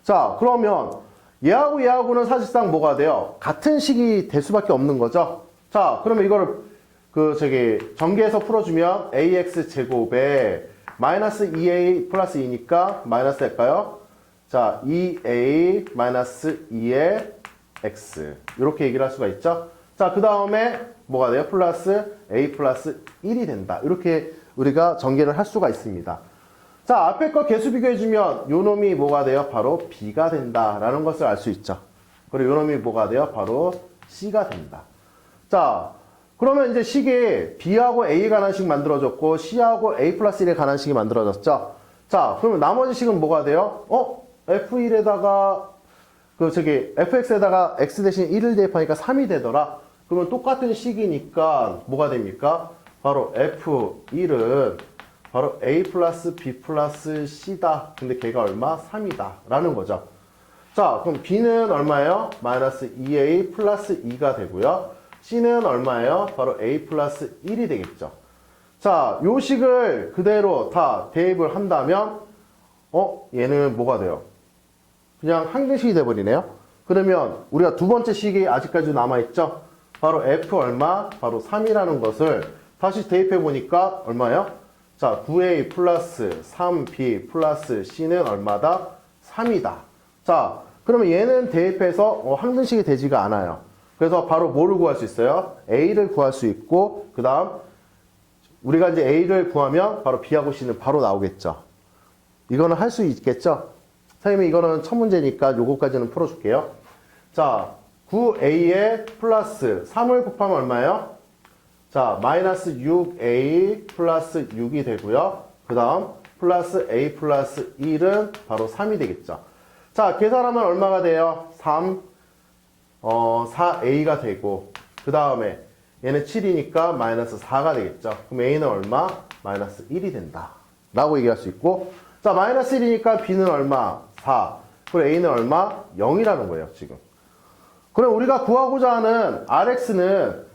자, 그러면 얘하고 얘하고는 사실상 뭐가 돼요? 같은 식이 될 수밖에 없는 거죠. 자, 그러면 이거를 전개해서 풀어주면 ax 제곱에 마이너스 2a 플러스 2니까 마이너스 할까요? 자, 2a 마이너스 2의 x 이렇게 얘기를 할 수가 있죠. 자, 그 다음에 뭐가 돼요? 플러스 a 플러스 1이 된다. 이렇게 우리가 전개를 할 수가 있습니다. 자, 앞에 거 개수 비교해주면 요 놈이 뭐가 돼요? 바로 b가 된다라는 것을 알 수 있죠. 그리고 요 놈이 뭐가 돼요? 바로 c가 된다. 자, 그러면 이제 식이 b하고 a에 관한 식 만들어졌고 c하고 a 플러스 1에 관한 식이 만들어졌죠. 자, 그러면 나머지 식은 뭐가 돼요? f1에다가 fx에다가 x 대신 1을 대입하니까 3이 되더라. 그러면 똑같은 식이니까 뭐가 됩니까? 바로 f1은 바로 a 플러스 b 플러스 c다. 근데 걔가 얼마? 3이다 라는 거죠. 자, 그럼 b는 얼마예요? 마이너스 2a 플러스 2가 되고요. c는 얼마예요? 바로 a 플러스 1이 되겠죠. 자, 요 식을 그대로 다 대입을 한다면 얘는 뭐가 돼요? 그냥 한글식이 돼버리네요. 그러면 우리가 두 번째 식이 아직까지 남아있죠? 바로 f 얼마? 바로 3이라는 것을 다시 대입해 보니까 얼마예요? 자, 9a 플러스 3b 플러스 c는 얼마다? 3이다. 자, 그러면 얘는 대입해서 항등식이 되지가 않아요. 그래서 바로 뭐를 구할 수 있어요? a를 구할 수 있고 그 다음 우리가 이제 a를 구하면 바로 b하고 c는 바로 나오겠죠. 이거는 할 수 있겠죠? 선생님이 이거는 첫 문제니까 요거까지는 풀어줄게요. 자, 9a에 플러스 3을 곱하면 얼마예요? 자, 마이너스 6a 플러스 6이 되고요. 그 다음 플러스 a 플러스 1은 바로 3이 되겠죠. 자, 계산하면 얼마가 돼요? 4a가 되고 그 다음에 얘는 7이니까 마이너스 4가 되겠죠. 그럼 a는 얼마? 마이너스 1이 된다 라고 얘기할 수 있고, 자, 마이너스 1이니까 b는 얼마? 4. 그리고 a는 얼마? 0이라는 거예요 지금. 그럼 우리가 구하고자 하는 rx는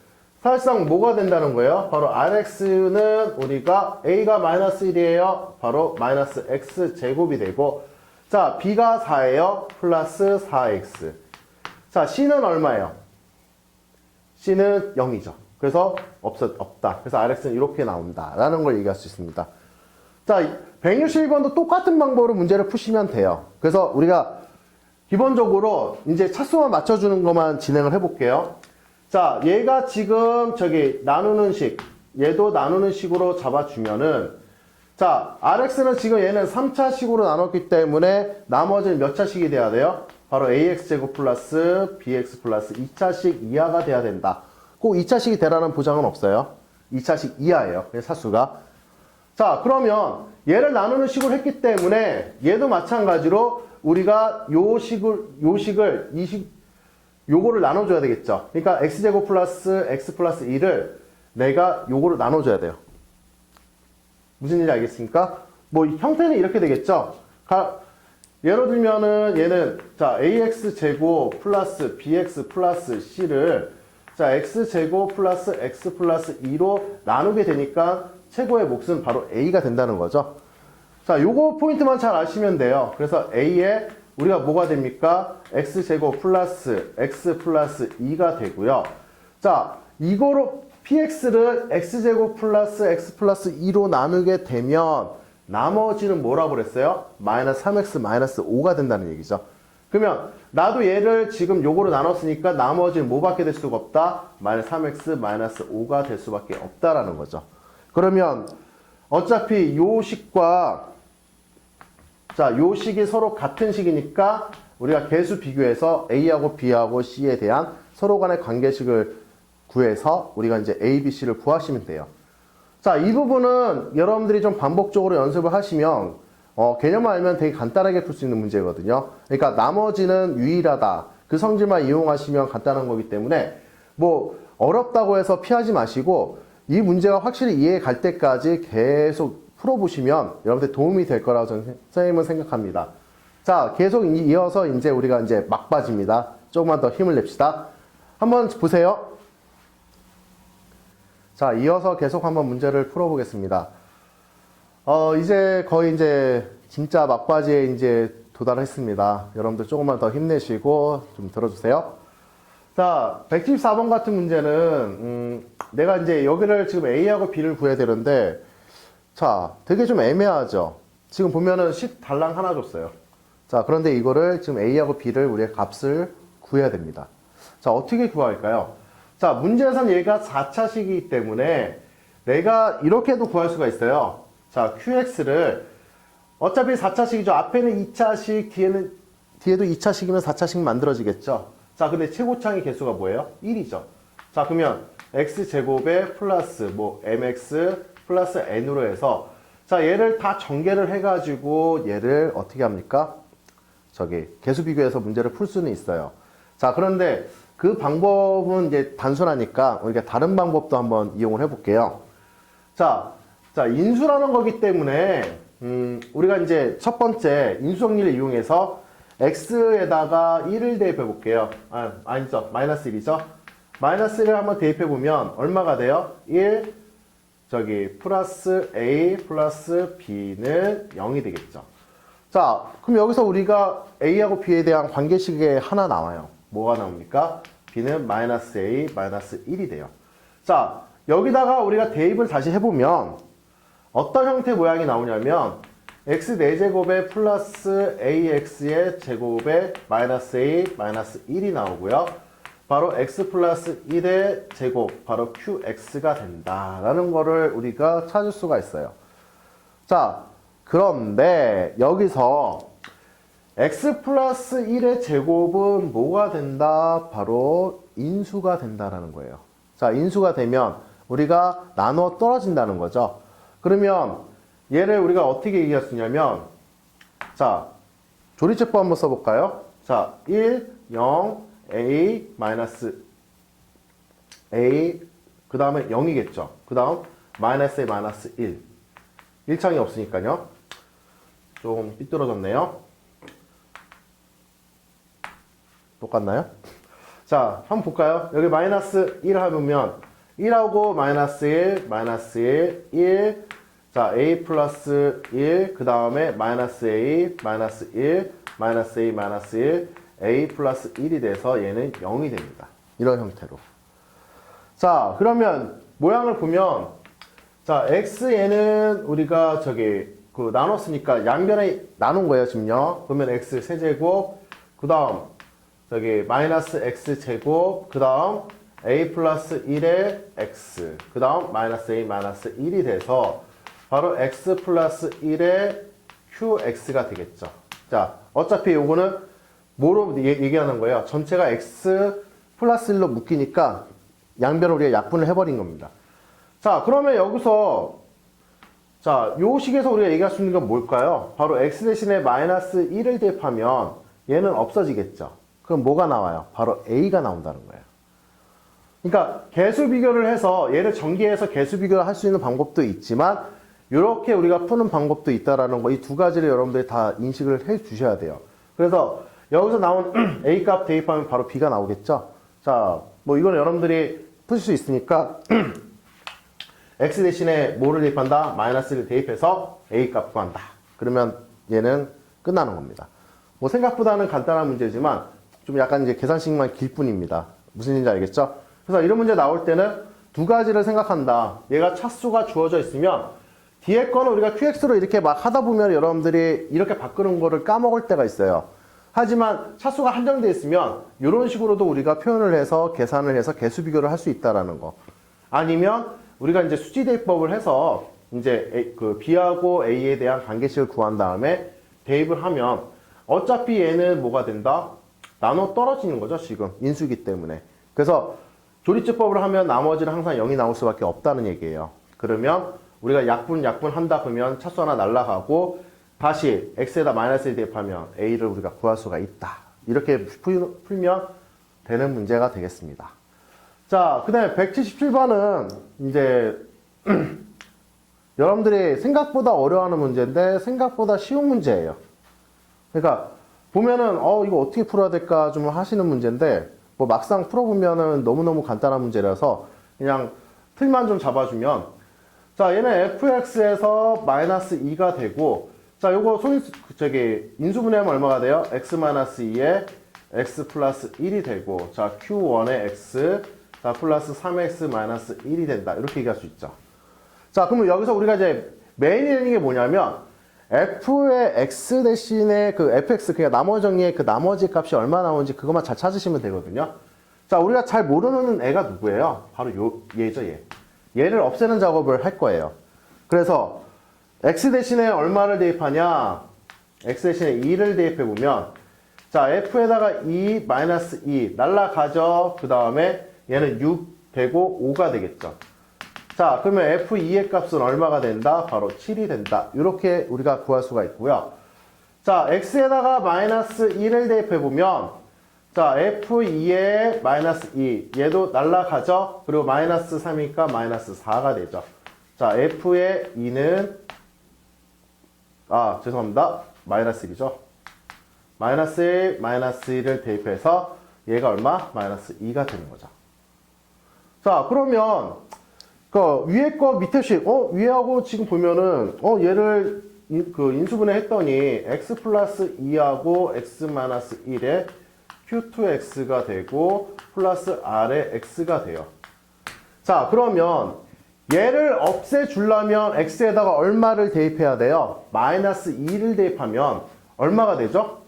사실상 뭐가 된다는 거예요? 바로 rx는 우리가 a가 마이너스 1이에요. 바로 마이너스 x 제곱이 되고, 자, b가 4예요. 플러스 4x. 자, c는 얼마예요? c는 0이죠. 그래서 없다. 그래서 rx는 이렇게 나온다 라는 걸 얘기할 수 있습니다. 자, 161번도 똑같은 방법으로 문제를 푸시면 돼요. 그래서 우리가 기본적으로 이제 차수만 맞춰주는 것만 진행을 해볼게요. 자, 얘가 지금 나누는 식, 얘도 나누는 식으로 잡아주면은, 자, rx는 지금 얘는 3차식으로 나눴기 때문에 나머지는 몇 차식이 돼야 돼요? 바로 ax제곱 플러스 bx 플러스 2차식 이하가 돼야 된다. 꼭 2차식이 되라는 보장은 없어요. 2차식 이하예요. 사수가. 자, 그러면 얘를 나누는 식으로 했기 때문에 얘도 마찬가지로 우리가 요거를 나눠줘야 되겠죠. 그러니까 x제곱 플러스 x 플러스 2를 내가 요거를 나눠줘야 돼요. 무슨 일인지 알겠습니까? 뭐 형태는 이렇게 되겠죠. 예를 들면은 얘는 자 ax제곱 플러스 bx 플러스 c를 자 x제곱 플러스 x 플러스 2로 나누게 되니까 최고의 몫은 바로 a가 된다는 거죠. 자, 요거 포인트만 잘 아시면 돼요. 그래서 a에 우리가 뭐가 됩니까? x제곱 플러스 x 플러스 2가 되고요. 자, 이거로 px를 x제곱 플러스 x 플러스 2로 나누게 되면 나머지는 뭐라고 그랬어요? 마이너스 3x 마이너스 5가 된다는 얘기죠. 그러면 나도 얘를 지금 요거로 나눴으니까 나머지는 뭐밖에 될 수가 없다? 마이너스 3x 마이너스 5가 될 수밖에 없다라는 거죠. 그러면 어차피 요 식과 자, 요 식이 서로 같은 식이니까 우리가 개수 비교해서 A하고 B하고 C에 대한 서로 간의 관계식을 구해서 우리가 이제 A, B, C를 구하시면 돼요. 자, 이 부분은 여러분들이 좀 반복적으로 연습을 하시면 개념을 알면 되게 간단하게 풀 수 있는 문제거든요. 그러니까 나머지는 유일하다. 그 성질만 이용하시면 간단한 거기 때문에 뭐 어렵다고 해서 피하지 마시고 이 문제가 확실히 이해 갈 때까지 계속 풀어보시면 여러분들 도움이 될 거라고 저는 선생님은 생각합니다. 자, 계속 이어서 이제 우리가 이제 막바지입니다. 조금만 더 힘을 냅시다. 한번 보세요. 자, 이어서 계속 한번 문제를 풀어보겠습니다. 이제 거의 이제 진짜 막바지에 이제 도달했습니다. 여러분들 조금만 더 힘내시고 좀 들어주세요. 자, 114번 같은 문제는 내가 이제 여기를 지금 A하고 B를 구해야 되는데 자, 되게 좀 애매하죠. 지금 보면은 10달랑 하나 줬어요. 자, 그런데 이거를 지금 A하고 B를 우리의 값을 구해야 됩니다. 자, 어떻게 구할까요? 자, 문제에선 얘가 4차식이기 때문에 내가 이렇게도 구할 수가 있어요. 자, QX를 어차피 4차식이죠. 앞에는 2차식, 뒤에도 2차식이면 4차식 만들어지겠죠. 자, 근데 최고창의 개수가 뭐예요? 1이죠. 자, 그러면 x제곱에 플러스 뭐 mx 플러스 n으로 해서 자, 얘를 다 전개를 해가지고 얘를 어떻게 합니까? 저기 개수 비교해서 문제를 풀 수는 있어요. 자, 그런데 그 방법은 이제 단순하니까 우리가 다른 방법도 한번 이용을 해볼게요. 자, 인수라는 거기 때문에 우리가 이제 첫 번째 인수정리를 이용해서 x에다가 1을 대입해 볼게요. 아니죠. 마이너스 1이죠. 마이너스 1을 한번 대입해 보면 얼마가 돼요? 1 저기 플러스 a 플러스 b는 0이 되겠죠. 자, 그럼 여기서 우리가 a하고 b에 대한 관계식에 하나 나와요. 뭐가 나옵니까? b는 마이너스 a 마이너스 1이 돼요. 자, 여기다가 우리가 대입을 다시 해보면 어떤 형태 모양이 나오냐면 x 4제곱에 플러스 ax의 제곱에 마이너스 a 마이너스 1이 나오고요. 바로 x 플러스 1의 제곱, 바로 qx가 된다라는 거를 우리가 찾을 수가 있어요. 자, 그런데 여기서 x 플러스 1의 제곱은 뭐가 된다? 바로 인수가 된다라는 거예요. 자, 인수가 되면 우리가 나눠 떨어진다는 거죠. 그러면 얘를 우리가 어떻게 얘기할 수 있냐면 자, 조리체법 한번 써볼까요? 자, 1, 0, a, 마이너스 a, 그 다음에 0이겠죠. 그 다음 마이너스 a, 마이너스 1. 1창이 없으니까요. 좀 삐뚤어졌네요. 똑같나요? 자, 한번 볼까요? 여기 마이너스 1 하면 1하고 마이너스 1, 마이너스 1, 1. 자, a 플러스 1, 그 다음에 마이너스 a, 마이너스 1, 마이너스 a, 마이너스 1, a 플러스 1이 돼서 얘는 0이 됩니다. 이런 형태로. 자, 그러면 모양을 보면 자, x 얘는 우리가 저기 나눴으니까 양변에 나눈 거예요, 지금요. 그러면 x 세제곱, 그 다음 저기 마이너스 x 제곱, 그 다음 a 플러스 1의 x, 그 다음 마이너스 a 마이너스 1이 돼서 바로 x 플러스 1의 qx가 되겠죠. 자, 어차피 요거는 뭐로 얘기하는 거예요? 전체가 x 플러스 1로 묶이니까 양변을 우리가 약분을 해버린 겁니다. 자, 그러면 여기서 자, 요 식에서 우리가 얘기할 수 있는 건 뭘까요? 바로 x 대신에 마이너스 1을 대입하면 얘는 없어지겠죠. 그럼 뭐가 나와요? 바로 a가 나온다는 거예요. 그러니까 개수 비교를 해서 얘를 전개해서 개수 비교를 할 수 있는 방법도 있지만 이렇게 우리가 푸는 방법도 있다라는 거, 이 두 가지를 여러분들이 다 인식을 해 주셔야 돼요. 그래서 여기서 나온 a 값 대입하면 바로 b가 나오겠죠. 자, 뭐 이건 여러분들이 푸실 수 있으니까 x 대신에 뭐를 대입한다? 마이너스를 대입해서 a 값 구한다. 그러면 얘는 끝나는 겁니다. 뭐 생각보다는 간단한 문제지만 좀 약간 이제 계산식만 길 뿐입니다. 무슨 얘기인지 알겠죠? 그래서 이런 문제 나올 때는 두 가지를 생각한다. 얘가 차수가 주어져 있으면 뒤에 거는 우리가 QX로 이렇게 막 하다 보면 여러분들이 이렇게 바꾸는 거를 까먹을 때가 있어요. 하지만 차수가 한정되어 있으면 이런 식으로도 우리가 표현을 해서 계산을 해서 개수 비교를 할 수 있다라는 거. 아니면 우리가 이제 수지 대입법을 해서 이제 그 B하고 A에 대한 관계식을 구한 다음에 대입을 하면 어차피 얘는 뭐가 된다? 나눠 떨어지는 거죠, 지금. 인수기 때문에. 그래서 조리제법을 하면 나머지는 항상 0이 나올 수밖에 없다는 얘기예요. 그러면 우리가 약분 한다 그러면 차수 하나 날라가고 다시 x에다 마이너스 1 대입하면 a를 우리가 구할 수가 있다. 이렇게 풀면 되는 문제가 되겠습니다. 자, 그 다음에 177번은 이제 여러분들이 생각보다 어려워하는 문제인데 생각보다 쉬운 문제예요. 그러니까 보면은 이거 어떻게 풀어야 될까 좀 하시는 문제인데 뭐 막상 풀어보면은 너무너무 간단한 문제라서 그냥 틀만 좀 잡아주면 자, 얘는 fx에서 마이너스 2가 되고 자, 요거 인수분해하면 얼마가 돼요? x-2에 x 플러스 1이 되고 자, q1에 x 자, 플러스 3x 마이너스 1이 된다. 이렇게 얘기할 수 있죠. 자, 그러면 여기서 우리가 이제 메인이 되는 게 뭐냐면 f의 x 대신에 그 fx 그냥 나머지 정리의 그 나머지 값이 얼마 나오는지 그것만 잘 찾으시면 되거든요. 자, 우리가 잘 모르는 애가 누구예요? 바로 얘죠, 얘. 얘를 없애는 작업을 할 거예요. 그래서 x 대신에 얼마를 대입하냐? x 대신에 2를 대입해 보면 자, f에다가 2 마이너스 2 날라가죠. 그 다음에 얘는 6 되고 5가 되겠죠. 자, 그러면 f2의 값은 얼마가 된다? 바로 7이 된다. 이렇게 우리가 구할 수가 있고요. 자, x에다가 마이너스 1을 대입해보면 자, f2의 마이너스 2 얘도 날라가죠? 그리고 마이너스 3이니까 마이너스 4가 되죠. 자, f의 2는 죄송합니다. 마이너스 1이죠. 마이너스 1, 마이너스 1을 대입해서 얘가 얼마? 마이너스 2가 되는 거죠. 자, 그러면 그 위에 거 밑에 식, 위에하고 지금 보면은, 얘를 인수분해 했더니, x 플러스 2하고 x 마이너스 1에 q2x가 되고, 플러스 r에 x가 돼요. 자, 그러면 얘를 없애주려면 x에다가 얼마를 대입해야 돼요? 마이너스 2를 대입하면 얼마가 되죠?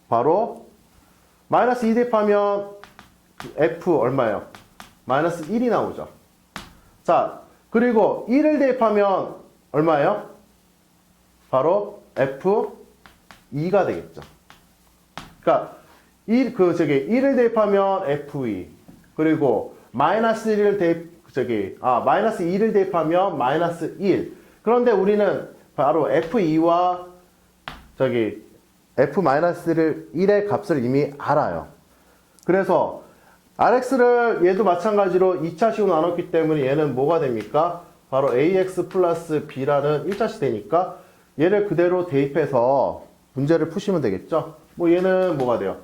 바로, 마이너스 2 대입하면 f 얼마예요? 마이너스 1이 나오죠. 자, 그리고 1을 대입하면 얼마예요? 바로 F2가 되겠죠. 그러니까 1을 대입하면 F2 그리고 마이너스 2를 대입하면 마이너스 1. 그런데 우리는 바로 F2와 F-1의 값을 이미 알아요. 그래서 Rx를 얘도 마찬가지로 2차식으로 나눴기 때문에 얘는 뭐가 됩니까? 바로 AX 플러스 B라는 1차식 되니까 얘를 그대로 대입해서 문제를 푸시면 되겠죠? 뭐 얘는 뭐가 돼요?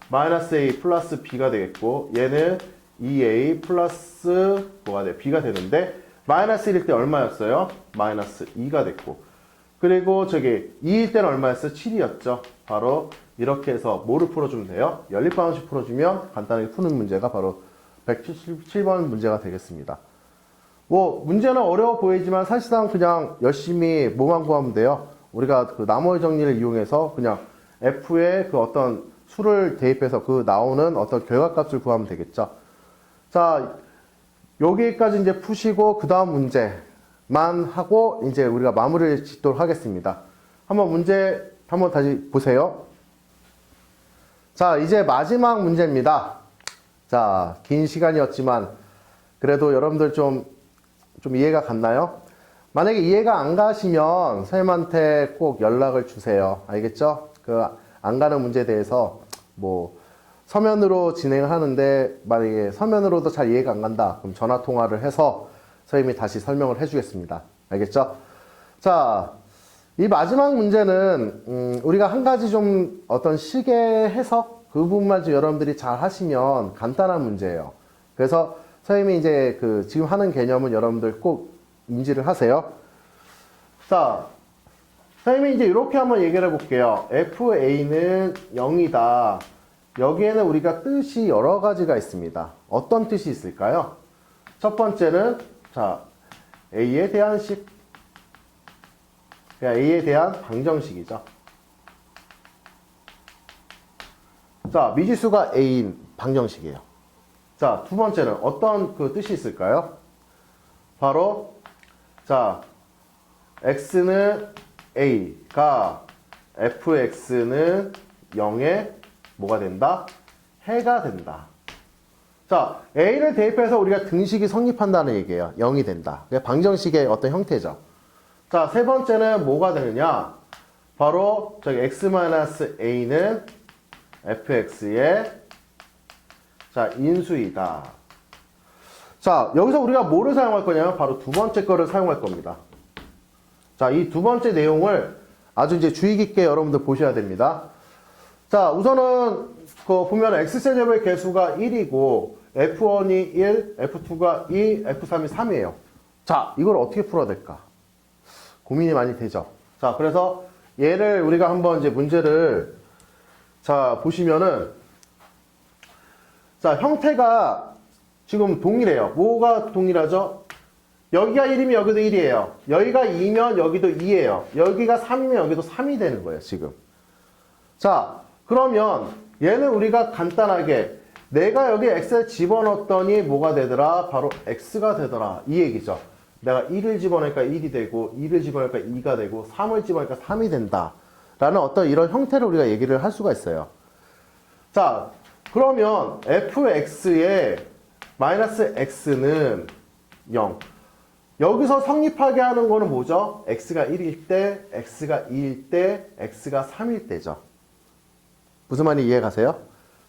마이너스 A 플러스 B가 되겠고 얘는 2A 플러스 뭐가 돼요? B가 되는데 마이너스 1일 때 얼마였어요? 마이너스 2가 됐고 그리고 2일 때는 얼마였어요? 7이었죠? 바로 이렇게 해서 뭐를 풀어주면 돼요? 연립방정식 풀어주면 간단하게 푸는 문제가 바로 177번 문제가 되겠습니다. 뭐 문제는 어려워 보이지만 사실상 그냥 열심히 뭐만 구하면 돼요? 우리가 그 나머지 정리를 이용해서 그냥 f의 그 어떤 수를 대입해서 그 나오는 어떤 결과값을 구하면 되겠죠. 자, 여기까지 이제 푸시고 그 다음 문제만 하고 이제 우리가 마무리를 짓도록 하겠습니다. 문제 한번 다시 보세요. 자, 이제 마지막 문제입니다. 자, 긴 시간이었지만 그래도 여러분들 좀 이해가 갔나요? 만약에 이해가 안 가시면 선생님한테 꼭 연락을 주세요. 알겠죠? 그 안 가는 문제에 대해서 뭐 서면으로 진행을 하는데 만약에 서면으로도 잘 이해가 안 간다. 그럼 전화 통화를 해서 선생님이 다시 설명을 해주겠습니다. 알겠죠? 자, 이 마지막 문제는 우리가 한 가지 좀 어떤 식의 해석 그 부분만 좀 여러분들이 잘 하시면 간단한 문제예요. 그래서 선생님이 이제 지금 하는 개념은 여러분들 꼭 인지를 하세요. 자, 선생님이 이제 이렇게 한번 얘기를 해볼게요. FA는 0이다. 여기에는 우리가 뜻이 여러 가지가 있습니다. 어떤 뜻이 있을까요? 첫 번째는 자, A에 대한 식, 그러니까 A에 대한 방정식이죠. 자, 미지수가 A인 방정식이에요. 자, 두 번째는 어떤 그 뜻이 있을까요? 바로 자 x는 a가 fx는 0에 뭐가 된다? 해가 된다. 자, a를 대입해서 우리가 등식이 성립한다는 얘기예요. 0이 된다. 방정식의 어떤 형태죠. 자, 세 번째는 뭐가 되느냐? 바로 저기 x-a는 fx의 자, 인수이다. 자, 여기서 우리가 뭐를 사용할 거냐면 바로 두 번째 거를 사용할 겁니다. 자, 이 두 번째 내용을 아주 이제 주의 깊게 여러분들 보셔야 됩니다. 자, 우선은 그 보면 x세제곱의 개수가 1이고 f1이 1, f2가 2, f3이 3이에요. 자, 이걸 어떻게 풀어야 될까? 고민이 많이 되죠. 자, 그래서 얘를 우리가 한번 이제 문제를 자, 보시면은 자, 형태가 지금 동일해요. 뭐가 동일하죠? 여기가 1이면 여기도 1이에요. 여기가 2면 여기도 2예요. 여기가 3이면 여기도 3이 되는 거예요, 지금. 자, 그러면 얘는 우리가 간단하게 내가 여기 x를 집어넣었더니 뭐가 되더라? 바로 x가 되더라. 이 얘기죠. 내가 1을 집어넣으니까 1이 되고 2를 집어넣으니까 2가 되고 3을 집어넣으니까 3이 된다. 라는 어떤 이런 형태를 우리가 얘기를 할 수가 있어요. 자, 그러면 fx의 마이너스 x는 0. 여기서 성립하게 하는 거는 뭐죠? x가 1일 때, x가 2일 때, x가 3일 때죠. 무슨 말인지 이해 가세요?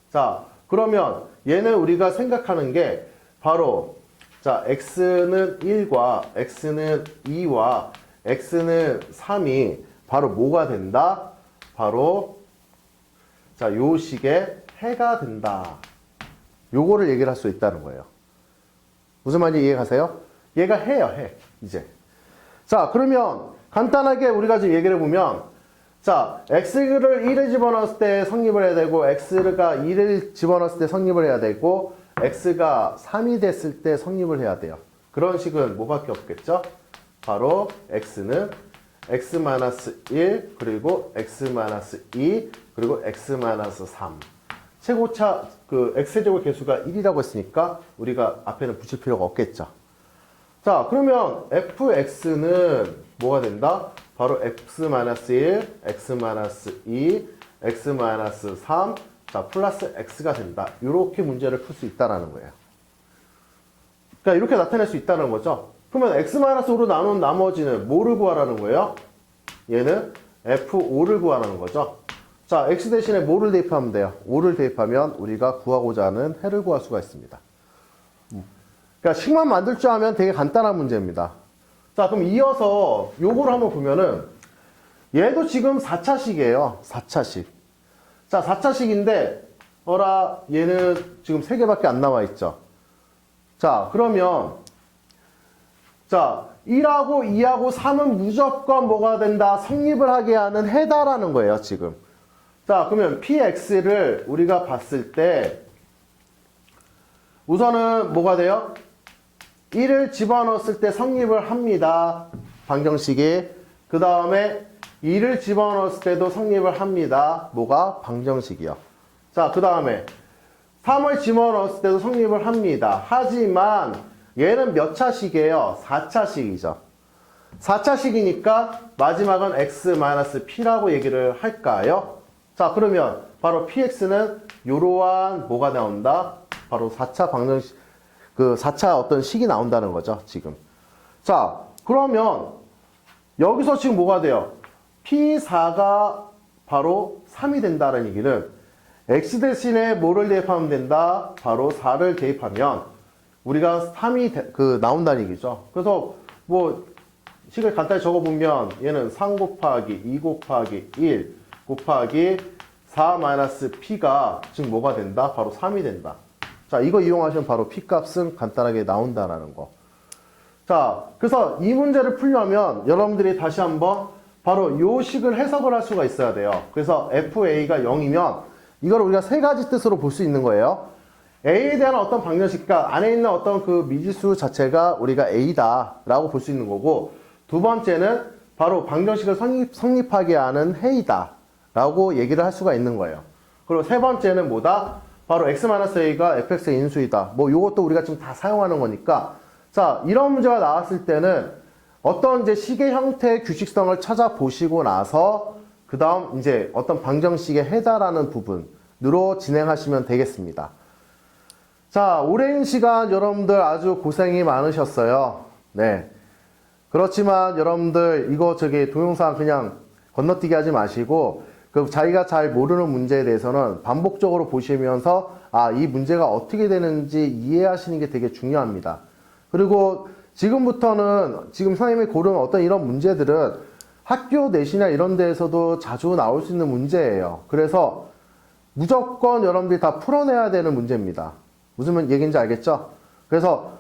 자, 그러면 얘는 우리가 생각하는 게 바로 자, x는 1과 x는 2와 x는 3이 바로 뭐가 된다? 바로 자, 요 식의 해가 된다. 요거를 얘기를 할 수 있다는 거예요. 무슨 말인지 이해 가세요? 얘가 해요, 해. 이제. 자, 그러면 간단하게 우리가 지금 얘기를 해보면 자, x를 1을 집어넣었을 때 성립을 해야 되고 x가 2를 집어넣었을 때 성립을 해야 되고 x가 3이 됐을 때 성립을 해야 돼요. 그런 식은 뭐밖에 없겠죠? 바로 x는 x-1 그리고 x-2 그리고 x-3 최고차 그 x제곱 개수가 1이라고 했으니까 우리가 앞에는 붙일 필요가 없겠죠. 자, 그러면 fx는 뭐가 된다? 바로 x-1, x-2, x-3, 자, 플러스 x가 된다. 이렇게 문제를 풀 수 있다는 거예요. 그러니까 이렇게 나타낼 수 있다는 거죠. 그러면 x-5로 나눈 나머지는 뭐를 구하라는 거예요? 얘는 f5를 구하라는 거죠. 자, x 대신에 뭐를 대입하면 돼요? 5를 대입하면 우리가 구하고자 하는 해를 구할 수가 있습니다. 그러니까 식만 만들 줄 알면 되게 간단한 문제입니다. 자, 그럼 이어서 요거를 한번 보면은 얘도 지금 4차식이에요. 4차식. 자, 4차식인데 어라 얘는 지금 3개밖에 안 나와 있죠. 자, 그러면 자, 1하고 2하고 3은 무조건 뭐가 된다? 성립을 하게 하는 해다라는 거예요, 지금. 자, 그러면 px를 우리가 봤을 때 우선은 뭐가 돼요? 1을 집어넣었을 때 성립을 합니다. 방정식이. 그 다음에 2를 집어넣었을 때도 성립을 합니다. 뭐가? 방정식이요. 자, 그 다음에 3을 집어넣었을 때도 성립을 합니다. 하지만 얘는 몇 차식이에요? 4차식이죠. 4차식이니까 마지막은 x-p라고 얘기를 할까요? 자, 그러면 바로 px는 이러한 뭐가 나온다? 바로 4차 방정식, 그 4차 어떤 식이 나온다는 거죠, 지금. 자, 그러면 여기서 지금 뭐가 돼요? P4가 바로 3이 된다는 얘기는 X 대신에 뭐를 대입하면 된다? 바로 4를 대입하면 우리가 3이 나온다는 얘기죠. 그래서 뭐 식을 간단히 적어보면 얘는 3 곱하기 2 곱하기 1 곱하기 4-P가 지금 뭐가 된다? 바로 3이 된다. 자, 이거 이용하시면 바로 P값은 간단하게 나온다라는 거. 자, 그래서 이 문제를 풀려면 여러분들이 다시 한번 바로 요 식을 해석을 할 수가 있어야 돼요. 그래서 FA가 0이면 이걸 우리가 세 가지 뜻으로 볼 수 있는 거예요. A에 대한 어떤 방정식과 안에 있는 어떤 그 미지수 자체가 우리가 A다 라고 볼 수 있는 거고, 두 번째는 바로 방정식을 성립하게 하는 해이다 라고 얘기를 할 수가 있는 거예요. 그리고 세 번째는 뭐다? 바로 x-a가 fx의 인수이다. 뭐 요것도 우리가 지금 다 사용하는 거니까, 자, 이런 문제가 나왔을 때는 어떤 이제 시계 형태의 규칙성을 찾아보시고 나서 그 다음 이제 어떤 방정식에 해당하는 부분으로 진행하시면 되겠습니다. 자, 오랜 시간 여러분들 아주 고생이 많으셨어요. 네. 그렇지만 여러분들 이거 동영상 그냥 건너뛰기 하지 마시고 그 자기가 잘 모르는 문제에 대해서는 반복적으로 보시면서 이 문제가 어떻게 되는지 이해하시는 게 되게 중요합니다. 그리고 지금부터는 지금 선생님이 고른 어떤 이런 문제들은 학교 내신이나 이런 데에서도 자주 나올 수 있는 문제예요. 그래서 무조건 여러분들이 다 풀어내야 되는 문제입니다. 무슨 얘기인지 알겠죠? 그래서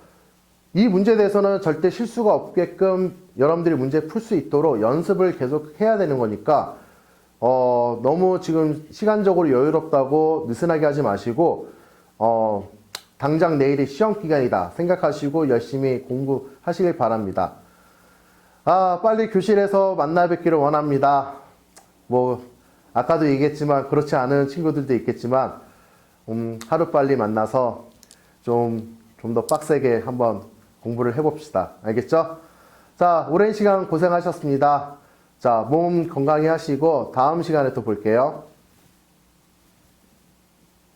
이 문제에 대해서는 절대 실수가 없게끔 여러분들이 문제 풀 수 있도록 연습을 계속 해야 되는 거니까 너무 지금 시간적으로 여유롭다고 느슨하게 하지 마시고 당장 내일이 시험 기간이다 생각하시고 열심히 공부하시길 바랍니다. 빨리 교실에서 만나 뵙기를 원합니다. 뭐 아까도 얘기했지만 그렇지 않은 친구들도 있겠지만 하루빨리 만나서 좀 더 빡세게 한번 공부를 해봅시다. 알겠죠? 자, 오랜 시간 고생하셨습니다. 자, 몸 건강히 하시고 다음 시간에 또 볼게요.